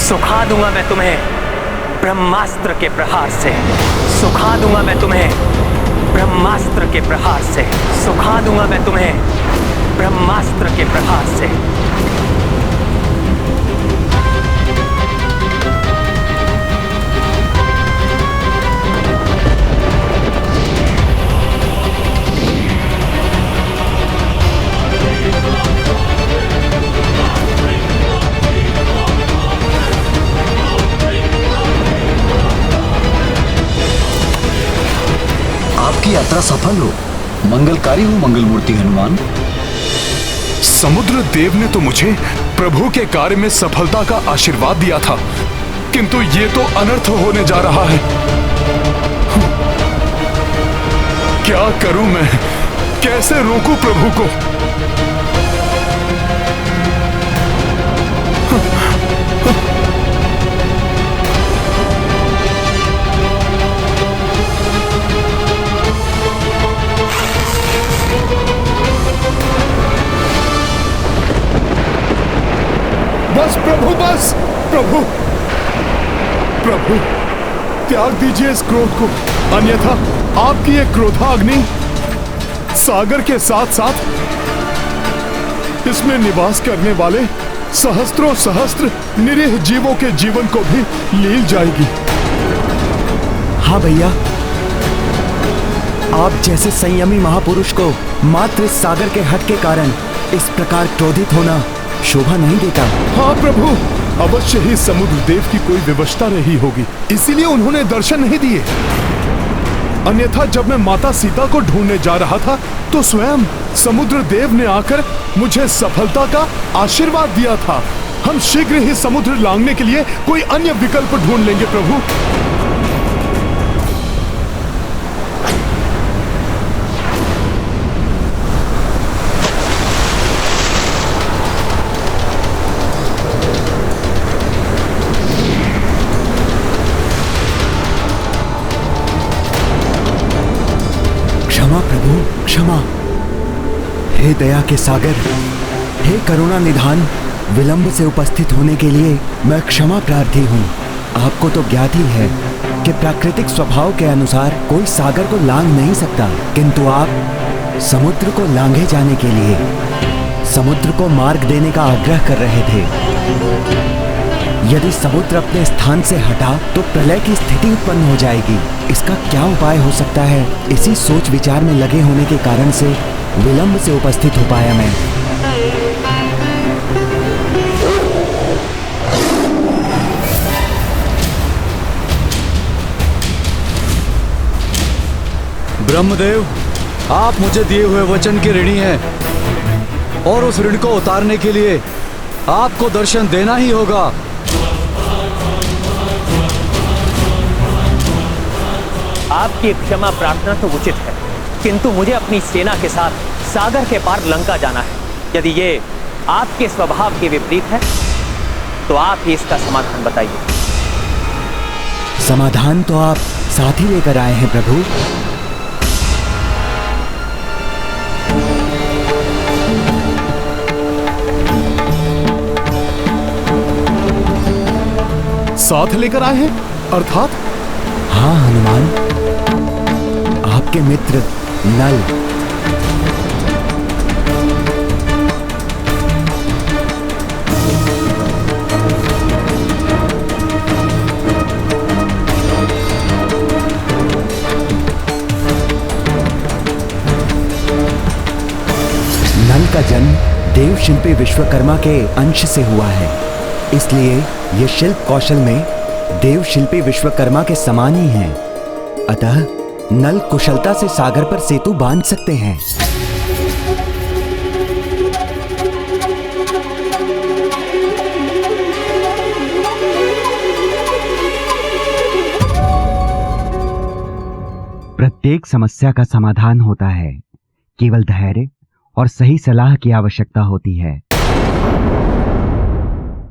सुखा दूंगा मैं तुम्हें ब्रह्मास्त्र के प्रहार से, सुखा दूंगा मैं तुम्हें ब्रह्मास्त्र के प्रहार से, सुखा दूंगा मैं तुम्हें ब्रह्मास्त्र के प्रहार से। यात्रा सफल हो, मंगलकारी हो मंगल मूर्ति हनुमान। समुद्र देव ने तो मुझे प्रभु के कार्य में सफलता का आशीर्वाद दिया था, किंतु ये तो अनर्थ होने जा रहा है। क्या करूं मैं? कैसे रोकूं प्रभु को? बस प्रभु, बस प्रभु, प्रभु त्याग दीजिए इस क्रोध को, अन्यथा आपकी ये क्रोधाग्नि सागर के साथ साथ इसमें निवास करने वाले सहस्त्रों सहस्त्र निरीह जीवों के जीवन को भी लील जाएगी। हाँ भैया, आप जैसे संयमी महापुरुष को मात्र इस सागर के हट के कारण इस प्रकार क्रोधित होना शोभा नहीं देता। हाँ प्रभु, अवश्य ही समुद्र देव की कोई विवशता रही होगी, इसीलिए उन्होंने दर्शन नहीं दिए। अन्यथा जब मैं माता सीता को ढूंढने जा रहा था तो स्वयं समुद्र देव ने आकर मुझे सफलता का आशीर्वाद दिया था। हम शीघ्र ही समुद्र लांघने के लिए कोई अन्य विकल्प ढूंढ लेंगे प्रभु। प्रभु क्षमा। हे दया के सागर, हे करुणा निधान, विलंब से उपस्थित होने के लिए मैं क्षमा प्रार्थी हूँ। आपको तो ज्ञात ही है कि प्राकृतिक स्वभाव के अनुसार कोई सागर को लांघ नहीं सकता, किंतु आप समुद्र को लांघे जाने के लिए समुद्र को मार्ग देने का आग्रह कर रहे थे। यदि समुद्र अपने स्थान से हटा तो प्रलय की स्थिति उत्पन्न हो जाएगी। इसका क्या उपाय हो सकता है? इसी सोच विचार में लगे होने के कारण से विलंब से उपस्थित हो पाया मैं। ब्रह्मदेव, आप मुझे दिए हुए वचन के ऋणी हैं और उस ऋण को उतारने के लिए आपको दर्शन देना ही होगा। आपकी क्षमा प्रार्थना तो उचित है, किंतु मुझे अपनी सेना के साथ सागर के पार लंका जाना है। यदि ये आपके स्वभाव के विपरीत है तो आप ही इसका समाधान बताइए। समाधान तो आप साथ ही लेकर आए हैं प्रभु। साथ लेकर आए हैं अर्थात? हाँ हनुमान, आपके मित्र नल। नल का जन्म देव शिल्पी विश्वकर्मा के अंश से हुआ है, इसलिए ये शिल्प कौशल में देव शिल्पी विश्वकर्मा के समान ही हैं। अतः नल कुशलता से सागर पर सेतु बांध सकते हैं। प्रत्येक समस्या का समाधान होता है, केवल धैर्य और सही सलाह की आवश्यकता होती है।